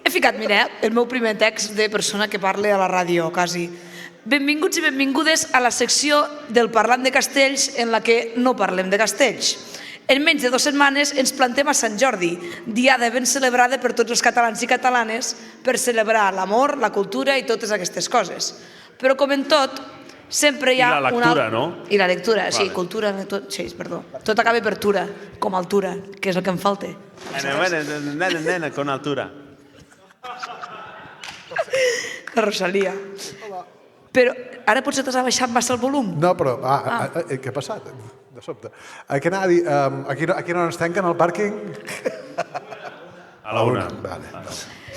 He ficat, mira, el meu primer text de persona que parla a la ràdio, quasi. Benvinguts i benvingudes a la secció del Parlant de Castells en la que no parlem de castells. En menys de 2 setmanes ens plantem a Sant Jordi, diada ben celebrada per tots els catalans i catalanes per celebrar l'amor, la cultura i totes aquestes coses. Però com en tot, sempre hi ha... I la lectura, no? I la lectura, sí, cultura, sí, perdó. Tot acaba per tura, com altura, que és el que em falta. Nena, con altura. La Rosalia. Però ara potser t'has abaixat massa el volum. No, però... Què ha passat? De sobte. Què anava a dir? Aquí no ens tanquen el pàrquing? A la 1. Vale.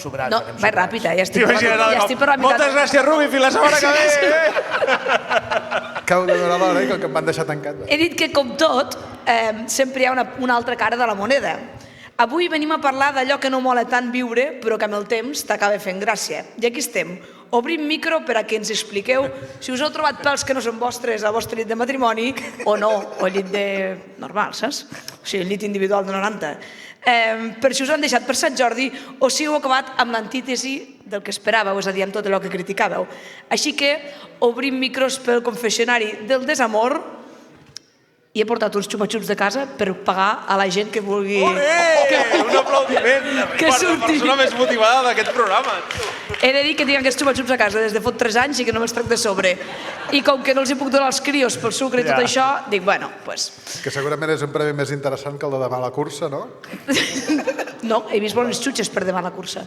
Sobrats. No, vaig ràpid, ja estic per la meitat. Moltes gràcies, Rubi, fins la setmana que ve! Acabo de donar l'hora, que em van deixar tancat. He dit que, com tot, sempre hi ha una altra cara de la moneda. Avui venim a parlar d'allò que no mola tant viure, però que amb el temps t'acaba fent gràcia. I aquí estem. Obrim micro per a que ens expliqueu si us heu trobat pèls que no són vostres al vostre llit de matrimoni o no, o llit de... normal, saps? O sigui, el llit individual de 90. Per si us han deixat per Sant Jordi o si heu acabat amb l'antítesi del que esperàveu, és a dir, amb tot allò que criticàveu. Així que obrim micros pel confessionari del desamor i he portat uns xupa-xups de casa per pagar a la gent que vulgui... Un aplaudiment per la persona més motivada d'aquest programa. He de dir que tinc aquests xupa-xups a casa des de fot 3 anys i que només trec de sobre. I com que no els hi puc donar als crios pel sucre i tot això, dic, bueno, doncs... Que segurament és un premi més interessant que el de demà a la cursa, no? No, he vist bones xutxes per demà a la cursa.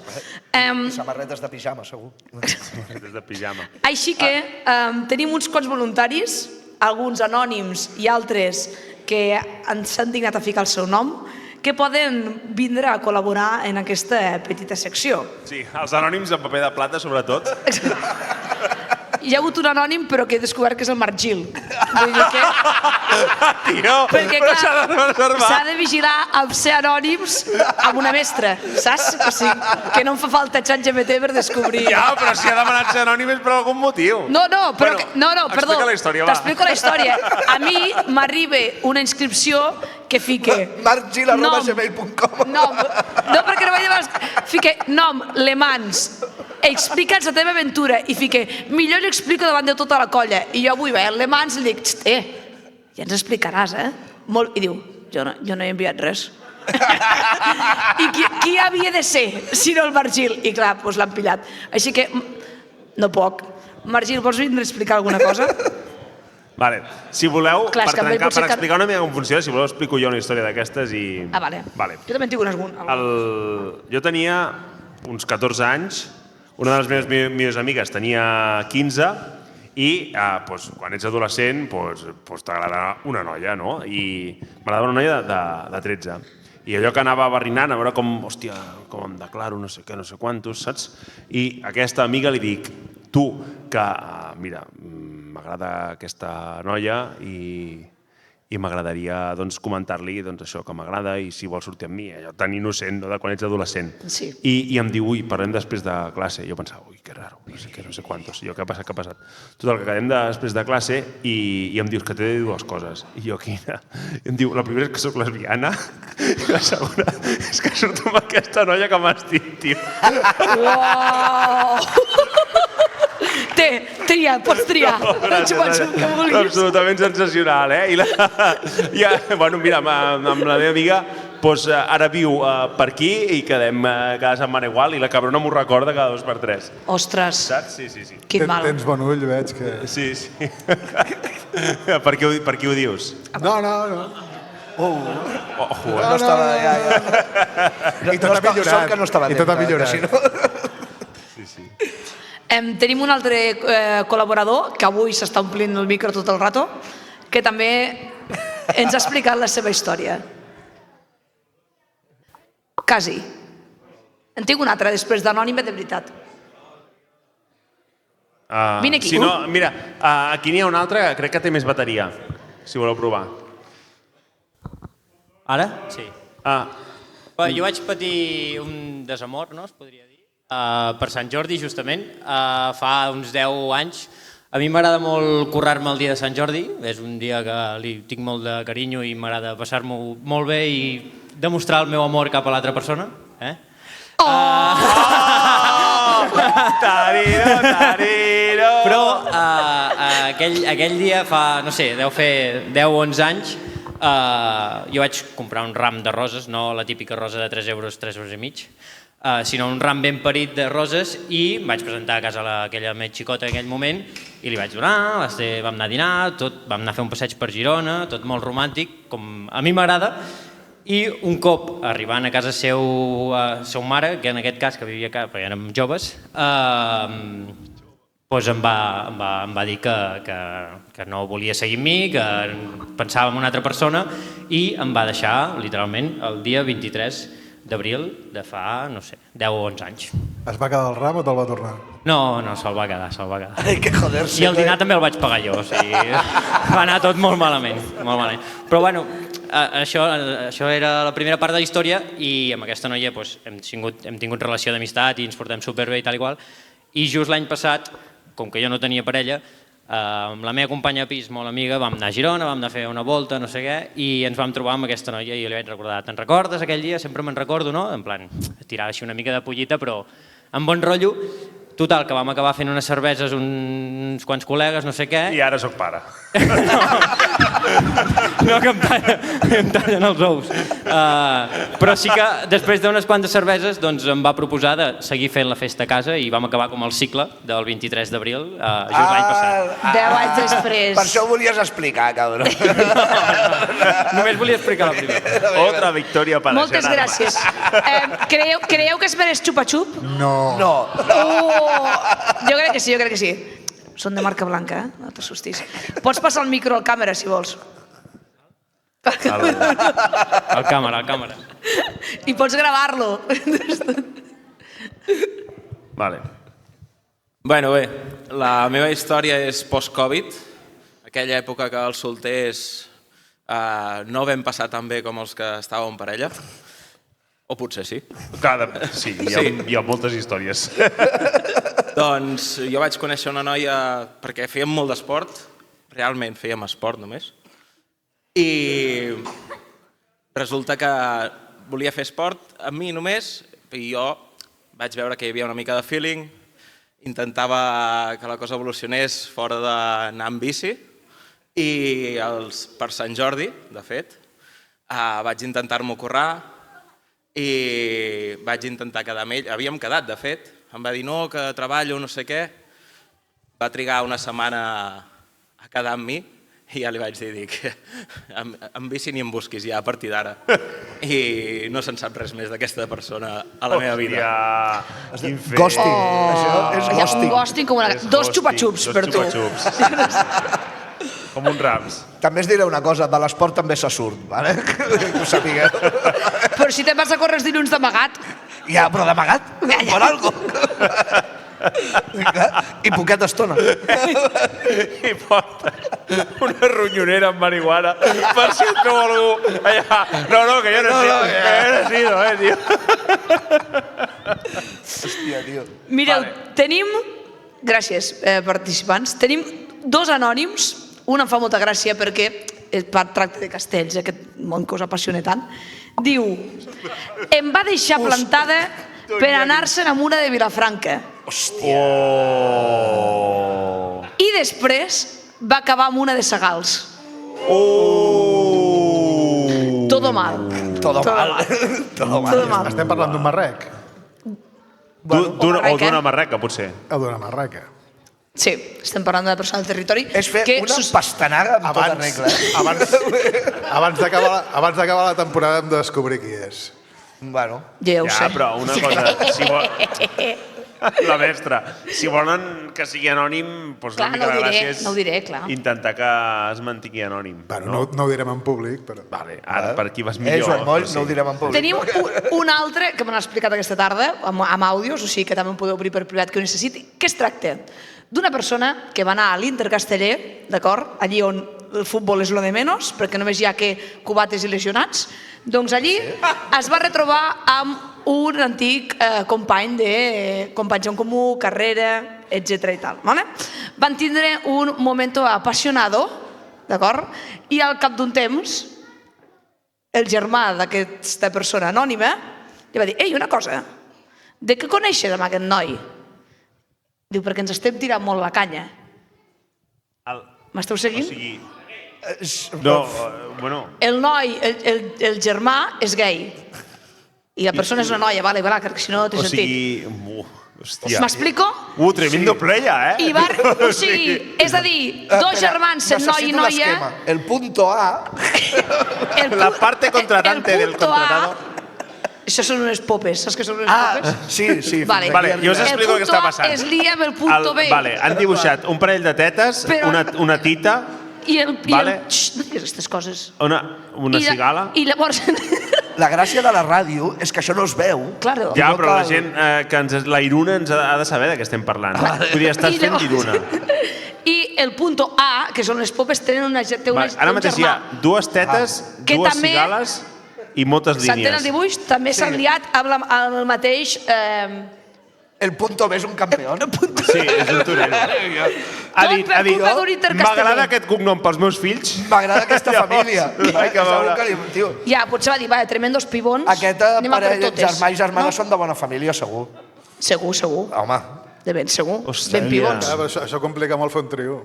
Samarretes de pijama, segur. Samarretes de pijama. Així que tenim uns quants voluntaris, alguns anònims i altres que s'han dignat a ficar el seu nom, que poden vindre a col·laborar en aquesta petita secció. Sí, els anònims en paper de plata, sobretot. Hi ha hagut un anònim, però que he descobert que és el Marc Gil. Vull dir que... Tio, però s'ha de reservar. S'ha de vigilar amb ser anònims amb una mestra, saps? O sigui, que no em fa falta ChatGPT per descobrir... Ja, però si ha demanat ser anònim és per algun motiu. No, però... No, perdó. Explica la història, va. T'explico la història. A mi m'arriba una inscripció que fique... marcgil@gmail.com. No, perquè no vaig dir... Fique nom, Le Mans, explica'ns la teva aventura i fique, millor l'explico davant de tota la colla. I jo vull veure Le Mans i li dic, ja ens explicaràs, I diu, jo no he enviat res. I qui havia de ser, si no el Marc Gil? I clar, doncs l'han pillat. Així que, no puc. Marc Gil, vols vindre a explicar alguna cosa? Vale. Si voleu, Clar, per explicar una mica com funciona, si voleu explico jo una història d'aquestes i... Ah, vale. Jo també en tinc algun. Jo tenia uns 14 anys, una de les meves millors amigues tenia 15 i quan ets adolescent t'agrada una noia, no? I m'agradava una noia de 13. I allò que anava barrinant, a veure com em declaro, no sé què, no sé quantos, saps? I a aquesta amiga li dic, tu, que, mira, m'agrada aquesta noia i i m'agradaria comentar-li això que m'agrada i si vol sortir amb mi, allò tan innocent de quan ets adolescent. Sí. I em diu, ui, parlem després de classe. I jo pensava, ui, que raro, no sé què, no sé quantos. I jo, què ha passat? Total, que quedem després de classe i em dius que t'he de dir dues coses. I jo, quina? I em diu, la primera és que soc lesbiana i la segona és que surto amb aquesta noia que m'estic, tio. Uau! Tria, pots triar. El xupa-xup que vulguis. Absolutament sensacional, eh? Bueno, mira, amb la meva amiga ara viu per aquí i quedem cada setmana igual i la cabrona m'ho recorda cada 2 per 3. Ostres. Saps? Sí. Quin mal. Tens bon ull, veig que... Sí. Per què ho dius? No. Ojo, No estava... I tot ha millorat. Sort que no estava I tot ha millorat. Sí. Tenim un altre col·laborador, que avui s'està omplint el micro tot el rato, que també ens ha explicat la seva història. Quasi. En tinc un altre, després d'anònima, de veritat. Vine aquí. Si no, mira, aquí n'hi ha un altre que crec que té més bateria, si voleu provar. Ara? Sí. Jo vaig patir un desamor, no es podria dir, per Sant Jordi, justament, fa uns 10 anys. A mi m'agrada molt currar-me el dia de Sant Jordi, és un dia que li tinc molt de carinyo i m'agrada passar-m'ho molt bé i demostrar el meu amor cap a l'altra persona. Tariro! Però aquell dia fa, no sé, deu fer 10 o 11 anys, jo vaig comprar un ram de roses, no la típica rosa de 3 euros, 3 euros i mig, sinó un ram ben parit de roses i em vaig presentar a casa aquella més xicota en aquell moment i li vaig donar, vam anar a dinar, vam anar a fer un passeig per Girona, tot molt romàntic, com a mi m'agrada, i un cop arribant a casa seu mare, que en aquest cas que vivia a casa, perquè érem joves, em va dir que no volia seguir amb mi, que pensava en una altra persona i em va deixar, literalment, el dia 23 d'abril de fa, no sé, 10 o 11 anys. Es va quedar el ram o te'l va tornar? No, se'l va quedar. Ai, que joder-se. I el dinar també el vaig pagar jo, o sigui, va anar tot molt malament. Però bueno, això era la primera part de la història i amb aquesta noia hem tingut relació d'amistat i ens portem superbé i tal i qual. I just l'any passat, com que jo no tenia parella, amb la meva companya de pis, molt amiga, vam anar a Girona, vam anar a fer una volta, no sé què, i ens vam trobar amb aquesta noia i jo li vaig recordar, te'n recordes aquell dia? Sempre me'n recordo, no? En plan, tirava així una mica de pollita, però amb bon rotllo. Total, que vam acabar fent unes cerveses uns quants col·legues, no sé què. I ara sóc pare. No, que em tallen els ous. Però sí que després d'unes quantes cerveses em va proposar de seguir fent la festa a casa i vam acabar com el cicle del 23 d'abril, just l'any passat. 10 anys després. Per això ho volies explicar, cabrón. Només volia explicar la primera. Otra victòria per a Moltes gràcies. Creieu que es mereix xupa-xup? No. Jo crec que sí. Són de marca blanca, no t'assustis. Pots passar el micro al càmera, si vols. Al càmera. I pots gravar-lo. Vale. Bueno, bé, la meva història és post-Covid, aquella època que els solters no vam passar tan bé com els que estàvem en parella. O potser sí. Sí, hi ha moltes històries. Doncs jo vaig conèixer una noia perquè fèiem molt d'esport, realment fèiem esport només, i resulta que volia fer esport amb mi només i jo vaig veure que hi havia una mica de feeling, intentava que la cosa evolucionés fora d'anar amb bici i per Sant Jordi, de fet, vaig intentar-m'ho currar i vaig intentar quedar amb ell. Havíem quedat, de fet. Em va dir no, que treballo, no sé què. Va trigar una setmana a quedar amb mi i ja li vaig dir que amb bici ni em busquis ja a partir d'ara. I no se'n sap res més d'aquesta persona a la meva vida. Ghosting. Això és ghosting. Ghosting com una... Dos xupa-xups per tu. Com un rams. També es diré una cosa, de l'esport també se surt, vale? Que ho sapigueu. Però si te'n vas a córrer els dilluns d'amagat. Ja, però d'amagat? Per algo. I poqueta estona. I porta una ronyonera amb marihuana per si et veu algú allà. No, que jo no he sido, tio. Hòstia, tio. Mireu, tenim, gràcies participants, tenim 2 anònims, un em fa molta gràcia perquè tracta de castells, aquest món que us apassiona tant. Diu, em va deixar plantada per anar-se'n amb una de Vilafranca. Hòstia. I després va acabar amb una de Sagals. Todo mal. Todo mal. Estem parlant d'un marrec. O d'una marreca, potser. O d'una marreca. Sí, estem parlant d'una persona del territori. És fer una pastanaga amb tota regla. Abans d'acabar la temporada hem de descobrir qui és. Bueno. Ja ho sé. Però una cosa, la mestra, si volen que sigui anònim, doncs una mica de gràcia és intentar que es mantingui anònim. No ho direm en públic, però... Vale, ara per aquí vas millor. Joan Moll, no ho direm en públic. Tenim un altre que me l'ha explicat aquesta tarda, amb àudios, o sigui que també em podeu obrir per privat que ho necessiti. Què es tracta? D'una persona que va anar a l'Intercasteller, d'acord? Allí on el futbol és lo de menys, perquè només hi ha que cubates i lesionats. Doncs allí es va retrobar amb un antic company companys en comú, carrera, etc. i tal. Van tindre un moment apasionado, d'acord? I al cap d'un temps, el germà d'aquesta persona anònima li va dir: ei, una cosa, de què coneixes amb aquest noi? Diu, perquè ens estem tirant molt la canya. M'esteu seguint? No, bueno... El noi, el germà, és gay. I la persona és una noia, vale, perquè si no té sentit. Hòstia. M'explico? Tremendo playa, I o sigui, és a dir, 2 germans, sent noi i noia... El punto A... La parte contratante del contratado... Això són unes popes, saps què són unes popes? Sí. Vale, jo us explico què està passant. El punto A es lia amb el punto B. Vale, han dibuixat un parell de tetes, una tita... I el... No digues aquestes coses. Una cigala. I llavors... La gràcia de la ràdio és que això no es veu. Claro. Ja, però la gent, la Iruna ens ha de saber de què estem parlant. Vull dir, estàs fent d'Iruna. I el punto A, que són les popes, tenen un germà. Ara mateix hi ha 2 tetes, 2 cigales i moltes línies. S'entén el dibuix? També s'han liat amb el mateix... El punto B és un campió. Sí, és un torero. Ha dit, m'agrada aquest cognom pels meus fills. M'agrada aquesta família. Ja, potser va dir, tremendos pibons. Aquesta parella, germà i germana, són de bona família, segur. Segur. Home. De ben segur. Ben pibons. Això complica molt fer un trio.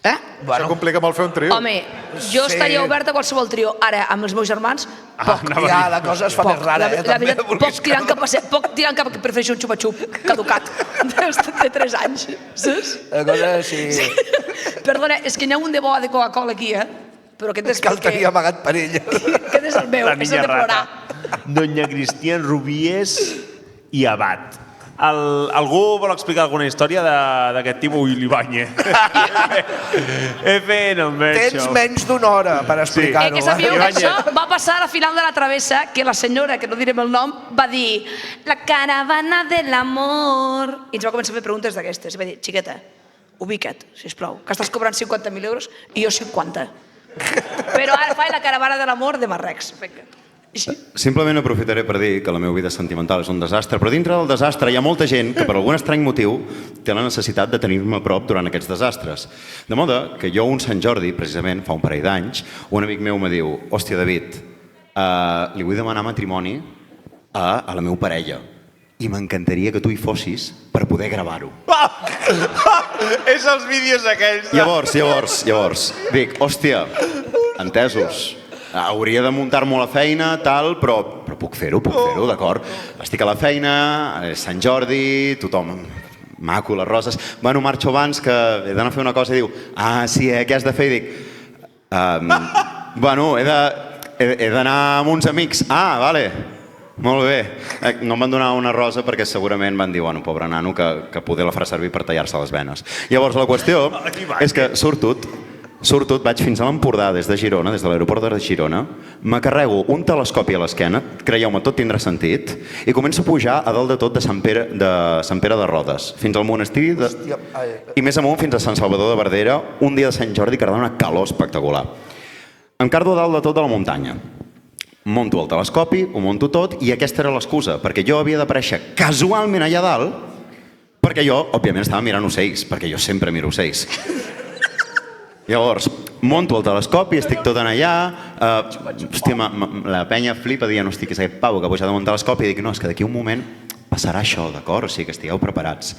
Això complica molt fer un trio. Home, jo estaria oberta a qualsevol trio. Ara, amb els meus germans, poc. Ja, la cosa es fa més rara. La veritat, poc tirant cap que prefereixo un xupa-xup caducat de 3 anys. Saps? La cosa sí. Perdona, és que n'hi ha un de bo de Coca-Cola aquí, però aquest és que el tenia amagat per ella. Aquest és el meu, és el de plorar. Doña Cristian Rubies i Abad. Algú vol explicar alguna història d'aquest tipus Ibáñez? Tens menys d'una hora per explicar-ho. Que sabíeu que això va passar a la final de la travessa, que la senyora, que no direm el nom, va dir la caravana de l'amor. I ens va començar a fer preguntes d'aquestes. I va dir, xiqueta, ubica't, sisplau, que estàs cobrant 50.000 euros i jo 50. Però ara faig la caravana de l'amor de Marrecs. Simplement aprofitaré per dir que la meva vida sentimental és un desastre, però dintre del desastre hi ha molta gent que per algun estrany motiu té la necessitat de tenir-me a prop durant aquests desastres. De moda que jo un Sant Jordi, precisament, fa un parell d'anys, un amic meu me diu, hòstia, David, li vull demanar matrimoni a la meva parella i m'encantaria que tu hi fossis per poder gravar-ho. És els vídeos aquells. Llavors, dic, hòstia, entesos. Hauria de muntar-m'ho a la feina, tal, però puc fer-ho, d'acord? Estic a la feina, és Sant Jordi, tothom maco, les roses. Bueno, marxo abans que he d'anar a fer una cosa i diu, sí, què has de fer? I dic, bueno, he d'anar amb uns amics. Vale, molt bé. No em van donar una rosa perquè segurament van dir, bueno, pobre nano, que poder la farà servir per tallar-se les venes. Llavors, la qüestió és que surto surto, vaig fins a l'Empordà des de Girona, des de l'aeroport de Girona, me carrego un telescopi a l'esquena, creieu-me, tot tindrà sentit, i començo a pujar a dalt de tot de Sant Pere de Rodes, fins al monestir, i més amunt fins a Sant Salvador de Verdera, un dia de Sant Jordi que ha una calor espectacular. Em cardo a dalt de tot de la muntanya. Monto el telescopi, ho monto tot, i aquesta era l'excusa, perquè jo havia d'aparèixer casualment allà dalt, perquè jo, òbviament, estava mirant ocells, perquè jo sempre miro ocells. Llavors, monto el telescopi, estic tot en allà, hòstia, la penya flipa dient, hòstia, que és aquest pavo que ha pujat damunt el telescopi, i dic, no, és que d'aquí un moment passarà això, d'acord? O sigui, que estigueu preparats.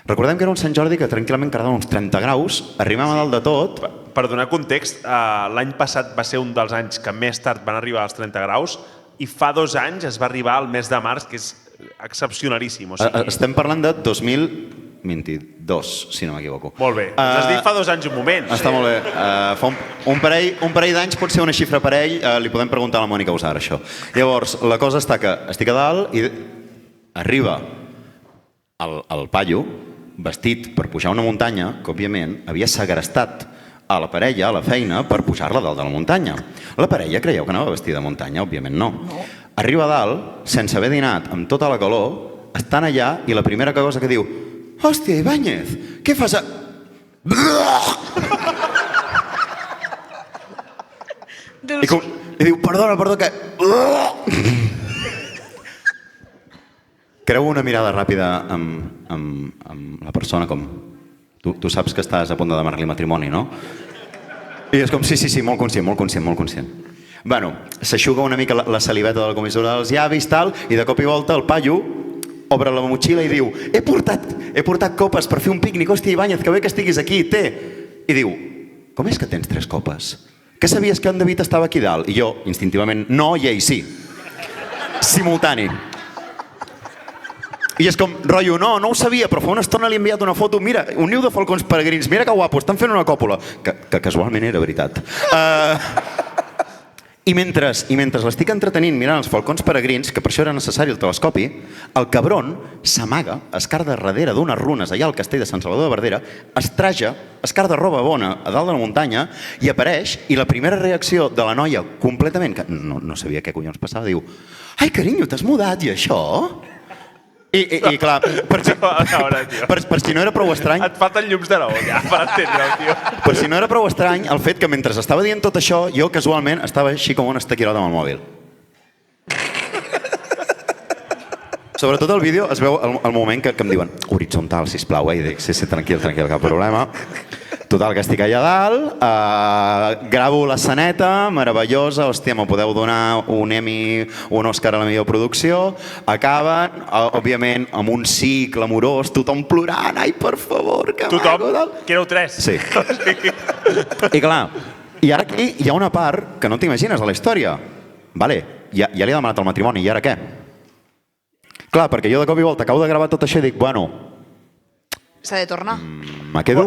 Recordem que era un Sant Jordi que tranquil·lament quedava uns 30 graus, arribem a dalt de tot... Per donar context, l'any passat va ser un dels anys que més tard van arribar als 30 graus i fa 2 anys es va arribar al mes de març, que és excepcionalíssim. Estem parlant de 2022, si no m'equivoco. Molt bé. Ens has dit fa 2 anys un moment. Està molt bé. Fa un parell d'anys pot ser una xifra parell, li podem preguntar a la Mònica Usar, això. Llavors, la cosa està que estic a dalt i arriba el paio, vestit per pujar una muntanya, que òbviament havia segrestat a la parella, a la feina, per pujar-la dalt de la muntanya. La parella creieu que anava vestida de muntanya? Òbviament no. Arriba a dalt, sense haver dinat, amb tota la calor, estan allà i la primera cosa que diu: hòstia, Ibáñez, què fas a... I diu, perdona, que... Creu una mirada ràpida amb la persona com... Tu saps que estàs a punt de demanar-li matrimoni, no? I és com, sí, molt conscient. Bueno, s'aixuga una mica la saliveta de la comissura dels llavis, tal, i de cop i volta el paio obre la motxilla i diu: he portat copes per fer un pícnic, hòstia, Ibáñez, que bé que estiguis aquí, té. I diu: com és que tens 3 copes? Que sabies que en David estava aquí dalt? I jo, instintivament, no, i ell sí. Simultani. I és com, rotllo, no ho sabia, però fa una estona li he enviat una foto, mira, un niu de falcons peregrins, mira que guapo, estan fent una còpula. Que casualment era veritat. I mentre l'estic entretenint mirant els falcons peregrins, que per això era necessari el telescopi, el cabron s'amaga, es carda darrere d'unes runes allà al castell de Sant Salvador de Verdera, es traja, es carda roba bona a dalt de la muntanya i apareix, i la primera reacció de la noia completament, que no sabia què collons passava, diu: ai, carinyo, t'has mudat, i això? I clar, per si no era prou estrany... Et falten llums de neó, ja, per entendre-ho, tio. Per si no era prou estrany, el fet que mentre estava dient tot això, jo casualment estava així com un estaquirot amb el mòbil. Sobretot al vídeo es veu el moment que em diuen horitzontal, sisplau, i dic, sí, tranquil, cap problema. Total, que estic allà dalt, gravo l'esceneta, meravellosa, hòstia, m'ho podeu donar un Emmy, un Òscar a la millor producció, acaben, òbviament, amb un sí clamorós, tothom plorant, ai, per favor, que maco, tal. Tothom? Que éreu 3? Sí. I clar, i ara aquí hi ha una part que no t'imagines a la història. Vale, ja li he demanat el matrimoni, i ara què? Clar, perquè jo de cop i volta acabo de gravar tot això i dic, bueno... S'ha de tornar. Me quedo...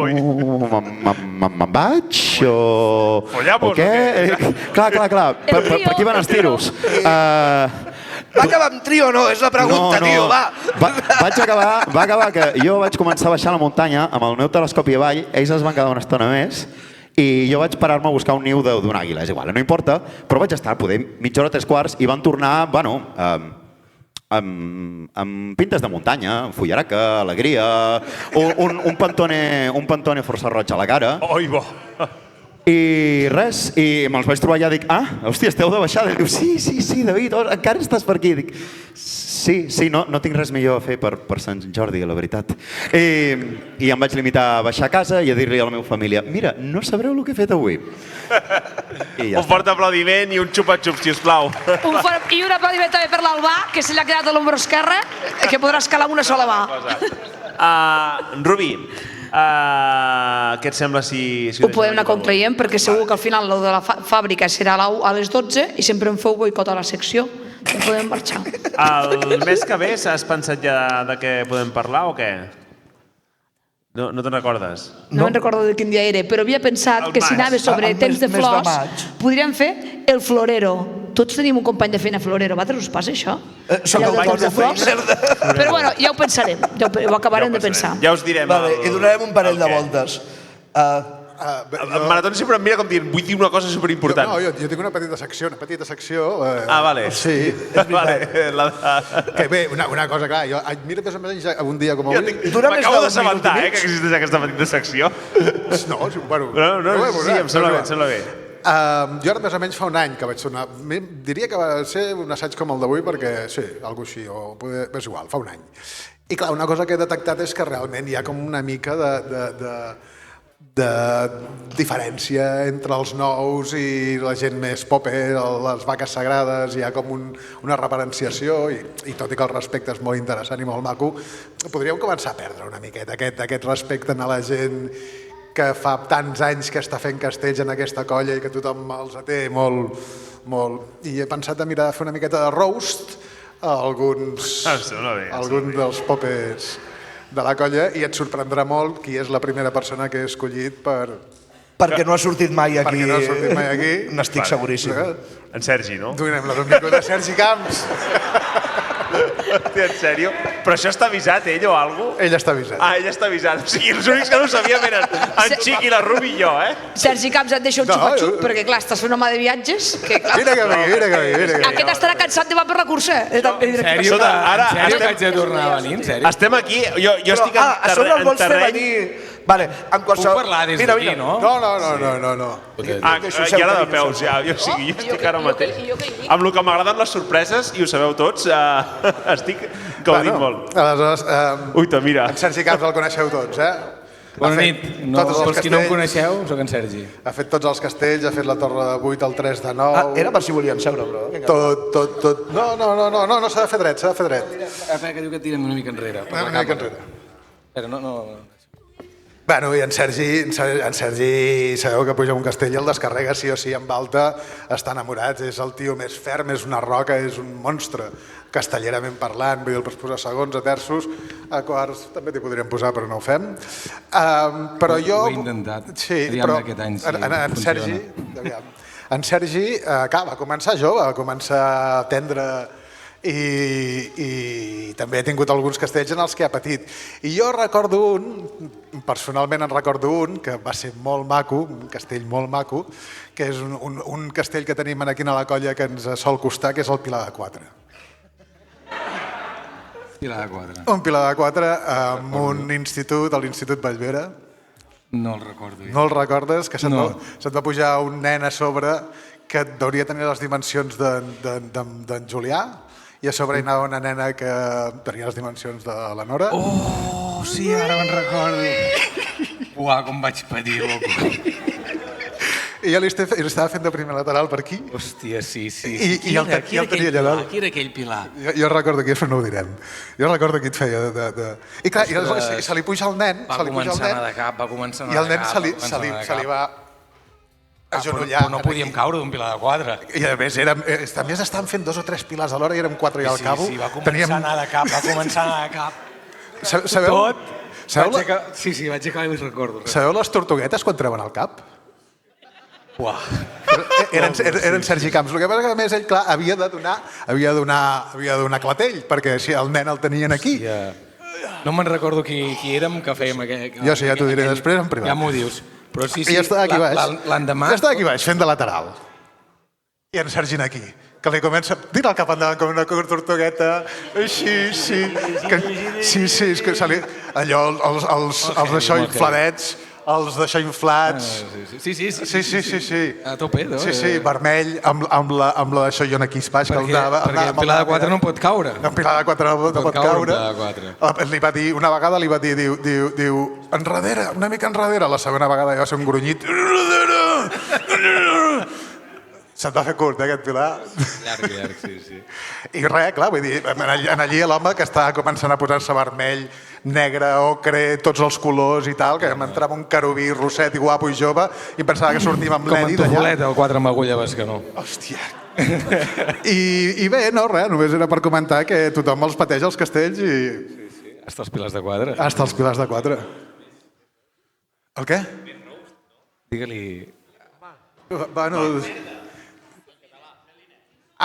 Me'n vaig? O què? Clar. Per aquí van els tiros. Va acabar amb trio o no? És la pregunta, tio, va. Va acabar que jo vaig començar a baixar la muntanya amb el meu telescopi avall, ells es van quedar una estona més, i jo vaig parar-me a buscar un niu d'una àguila. És igual, no importa, però vaig estar poder mitja hora, 3/4, i van tornar, bueno... amb pintes de muntanya, fullaraca, alegria, un pantone força roig a la cara. Oi, bo! I res, i me'ls vaig trobar allà i dic, hòstia, esteu de baixada? I diu, sí, David, encara estàs per aquí? Dic, sí, no tinc res millor a fer per Sant Jordi, la veritat. I em vaig limitar a baixar a casa i a dir-li a la meva família, mira, no sabreu el que he fet avui. Un fort aplaudiment i un xupa-xup, sisplau. I un aplaudiment també per l'Albà, que se li ha quedat a l'ombro esquerre, que podrà escalar amb una sola mà. Rubi, què et sembla si... Ho podem anar concloent, perquè segur que al final el de la fàbrica serà a les 12 i sempre em feu boicot a la secció. Ja podem marxar. El mes que ve has pensat ja de què podem parlar o què? No te'n recordes? No me'n recordo de quin dia era, però havia pensat que si anava sobre temps de flors, podríem fer el florero. Tots tenim un company de feina florero. A vosaltres us passa això? Soc el company de feina. Però bueno, ja ho pensarem, ho acabarem de pensar. Ja us direm. I donarem un parell de voltes. Maratón sempre em mira com dient, vull dir una cosa superimportant. No, jo tinc una petita secció. Vale. Sí. Vale. Que bé, una cosa, clar, jo mira més o menys un dia com avui... M'acabo d'assabentar, que existeix aquesta petita secció. No, bueno... Sí, em sembla bé. Jo ara més o menys fa un any que vaig tornar. Diria que va ser un assaig com el d'avui perquè, sí, alguna així, o és igual, fa un any. I clar, una cosa que he detectat és que realment hi ha com una mica de diferència entre els nous i la gent més popper, les vaques sagrades, hi ha com una reverenciació i tot i que el respecte és molt interessant i molt maco, podríem començar a perdre una miqueta aquest respecte a la gent que fa tants anys que està fent castells en aquesta colla i que tothom els té molt. I he pensat a mirar de fer una miqueta de roast a alguns dels popers de la colla i et sorprendrà molt qui és la primera persona que he escollit perquè no ha sortit mai aquí. Perquè no ha sortit mai aquí. N'estic seguríssim. En Sergi, no? Donem la benvinguda a Sergi Camps. En sèrio? Però això està avisat, ell o alguna cosa? Ell està avisat. Ell està avisat. O sigui, els únics que no ho sabíem eren en Xic i la Rubi i jo, Sergi Camps et deixa un xupa-xup, perquè clar, estàs fent una mà de viatges. Mira que bé. Aquest estarà cansat de va per la cursa. En sèrio que haig de tornar a venir? En sèrio? Estem aquí, jo estic a sobre el vols fer venir... Vale, en qualsevol... Puc parlar des d'aquí, no? No. I ara de peus, ja. Jo estic ara mateix. Amb el que m'agraden les sorpreses, i ho sabeu tots, estic gaudint molt. Aleshores, Uita, mira. en Sergi Camps el coneixeu tots, Bona nit. Pels qui no em coneixeu, soc en Sergi. Ha fet tots els castells, ha fet la Torre de 8 al 3 de 9... Era per si volien seure, però... Tot. No, s'ha de fer dret, Espera, que diu que tirem una mica enrere. Una mica enrere. Espera, no... Bueno, i en Sergi, sabeu que puja un castell i el descarrega sí o sí amb alta, està enamorat, és el tio més ferm, és una roca, és un monstre, castellerament parlant, vull dir, el pots posar segons, a terços, a quarts, també t'hi podríem posar, però no ho fem. Però jo... Ho he intentat, però aquest any si funciona. En Sergi, clar, va començar jove, va començar tendre i també he tingut alguns castells en els que ha patit. I jo recordo personalment en recordo un, que va ser molt maco, un castell molt maco, que és un castell que tenim aquí a la colla que ens sol costar, que és el Pilar de 4. Pilar de 4. Un Pilar de 4 amb un institut, l'Institut Vallvera. No el recordo. No el recordes? Que se't va pujar un nen a sobre que hauria de tenir les dimensions d'en Julià, i a sobre hi anava una nena que tenia les dimensions de la Nora. Oh, sí, ara me'n recordo. Uau, com vaig patir, loco. I jo li estava fent de primer lateral per aquí. Hòstia, sí. I el tenia allà dalt. Qui era aquell Pilar? Jo recordo aquí, però no ho direm. Jo recordo qui et feia de... I clar, se li puja el nen. Va començar a anar de cap, I el nen se li va... agenollar. Però no podíem caure d'un pilar de 4. I a més, estaven fent 2 o 3 pilars a l'hora i érem 4 i al cabo. Sí, va començar a anar de cap, Sabeu? Sí, vaig acabar i me'n recordo. Sabeu les tortuguetes quan treuen al cap? Uah. Eren Sergi Camps. El que passa que a més ell, clar, havia de donar clatell, perquè si el nen el tenien aquí. No me'n recordo qui érem, que fèiem aquest... Jo sí, ja t'ho diré després en privat. Ja m'ho dius. Però sí, I ja estava aquí baix. L'endemà... Ja estava aquí baix, fent de lateral. I en Sergi aquí, que li comença a tirar el cap endavant com una tortugueta, així. Sí, és que allò, els d'això infladets, els d'això inflats... Sí. A tope, no? Sí, vermell, amb la d'això i on aquí es baix. Perquè el Pilar de 4 no pot caure. El Pilar de 4 no pot caure. Li va dir, una vegada li va dir, diu, enrere, una mica enrere. La segona vegada ja va ser un grunyit. Se't va fer curt, aquest Pilar? Llarg, sí. I res, clar, vull dir, allí l'home que estava començant a posar-se vermell, negre, ocre, tots els colors i tal, que m'entrava un carubí rosset i guapo i jove i pensava que sortíem amb l'Edi d'allà. Com en Tofolet, el 4 amb agulla Bescanó. Hòstia. I bé, no, res, només era per comentar que tothom els pateix als castells i... Sí. Hasta els pilars de 4. Hasta els pilars de 4. El què? Digue-li... Bueno...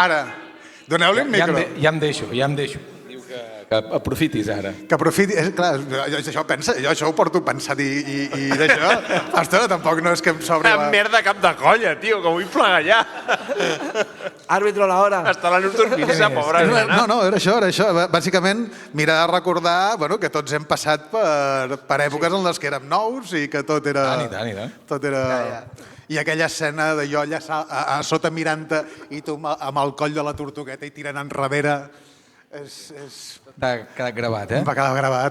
Ara, doneu-li un micro. Ja em deixo. Diu que Que aprofitis ara. Que aprofiti... Clar, jo això ho porto pensat i d'això... Ostres, tampoc no és que em sobri... Merda cap de colla, tio, que vull plegar ja. Àrbitro, la hora. Està la Neus dormint-se, pobra nena. No, era això. Bàsicament, mirar de recordar que tots hem passat per èpoques en les que érem nous i que tot era... Tot era... I aquella escena de jo allà a sota mirant-te i tu amb el coll de la tortugueta i tirant enrere... T'ha quedat gravat, Em va quedar gravat.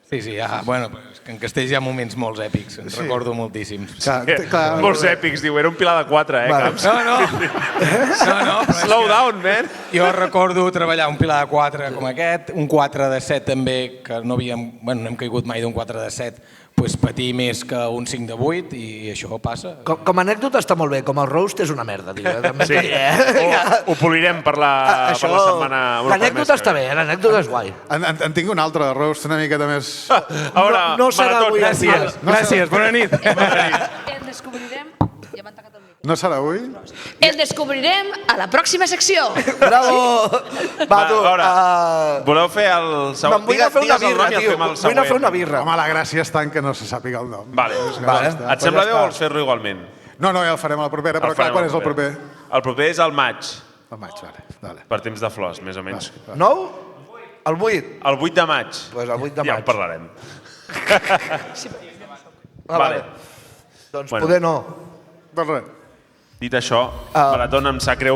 Sí, ja, bueno, és que en Castells hi ha moments molt èpics, en recordo moltíssims. Molts èpics, diu, era un pilar de 4, Camps? No. Slow down, man. Jo recordo treballar un pilar de 4 com aquest, un 4 de 7 també, que no hem caigut mai d'un 4 de 7, doncs patir més que un 5 de 8 i això passa. Com a anècdota està molt bé, com el roast és una merda, tio. Sí, ho polirem per la setmana... L'anècdota està bé, l'anècdota és guai. En tinc una altra de roast, una miqueta més... No serà avui. Gràcies, bona nit. El descobrirem... Ja m'han tancat el micro. No serà avui? El descobrirem a la pròxima secció. Bravo! Va, tu, voleu fer el següent? Me'n vull anar a fer una birra, tio. Vull anar a fer una birra. Home, la gràcia està en que no se sàpiga el nom. Vale. Et sembla bé o vols fer-lo igualment? No, ja el farem a la propera, però clar, quan és el proper? El proper és el maig. El maig, vale. Per temps de flors, més o menys. 9? El 8? El 8 de maig. Doncs el 8 de maig. Ja en parlarem. Vale. Doncs poder no. Doncs res. Dit això, Maratón, em sap greu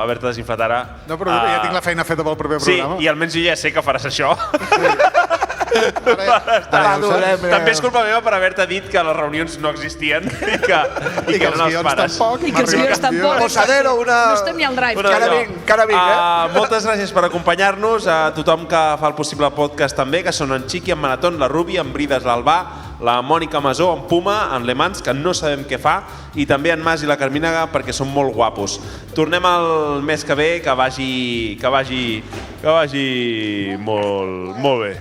haver-te desinflat ara. No, però ja tinc la feina feta pel proper programa. Sí, i almenys jo ja sé que faràs això. També és culpa meva per haver-te dit que les reunions no existien i que eren els pares. I que els guions tampoc. Posadero, una... No estem ni al drive. Cara vinc, Moltes gràcies per acompanyar-nos, a tothom que fa el possible podcast també, que són en Xiqui, en Maratón, la Rubi, en Brides, l'Albà, la Mònica Masó, en Puma, en Le Mans, que no sabem què fa, i també en Mas i la Carmina, perquè són molt guapos. Tornem el mes que ve, que vagi molt bé.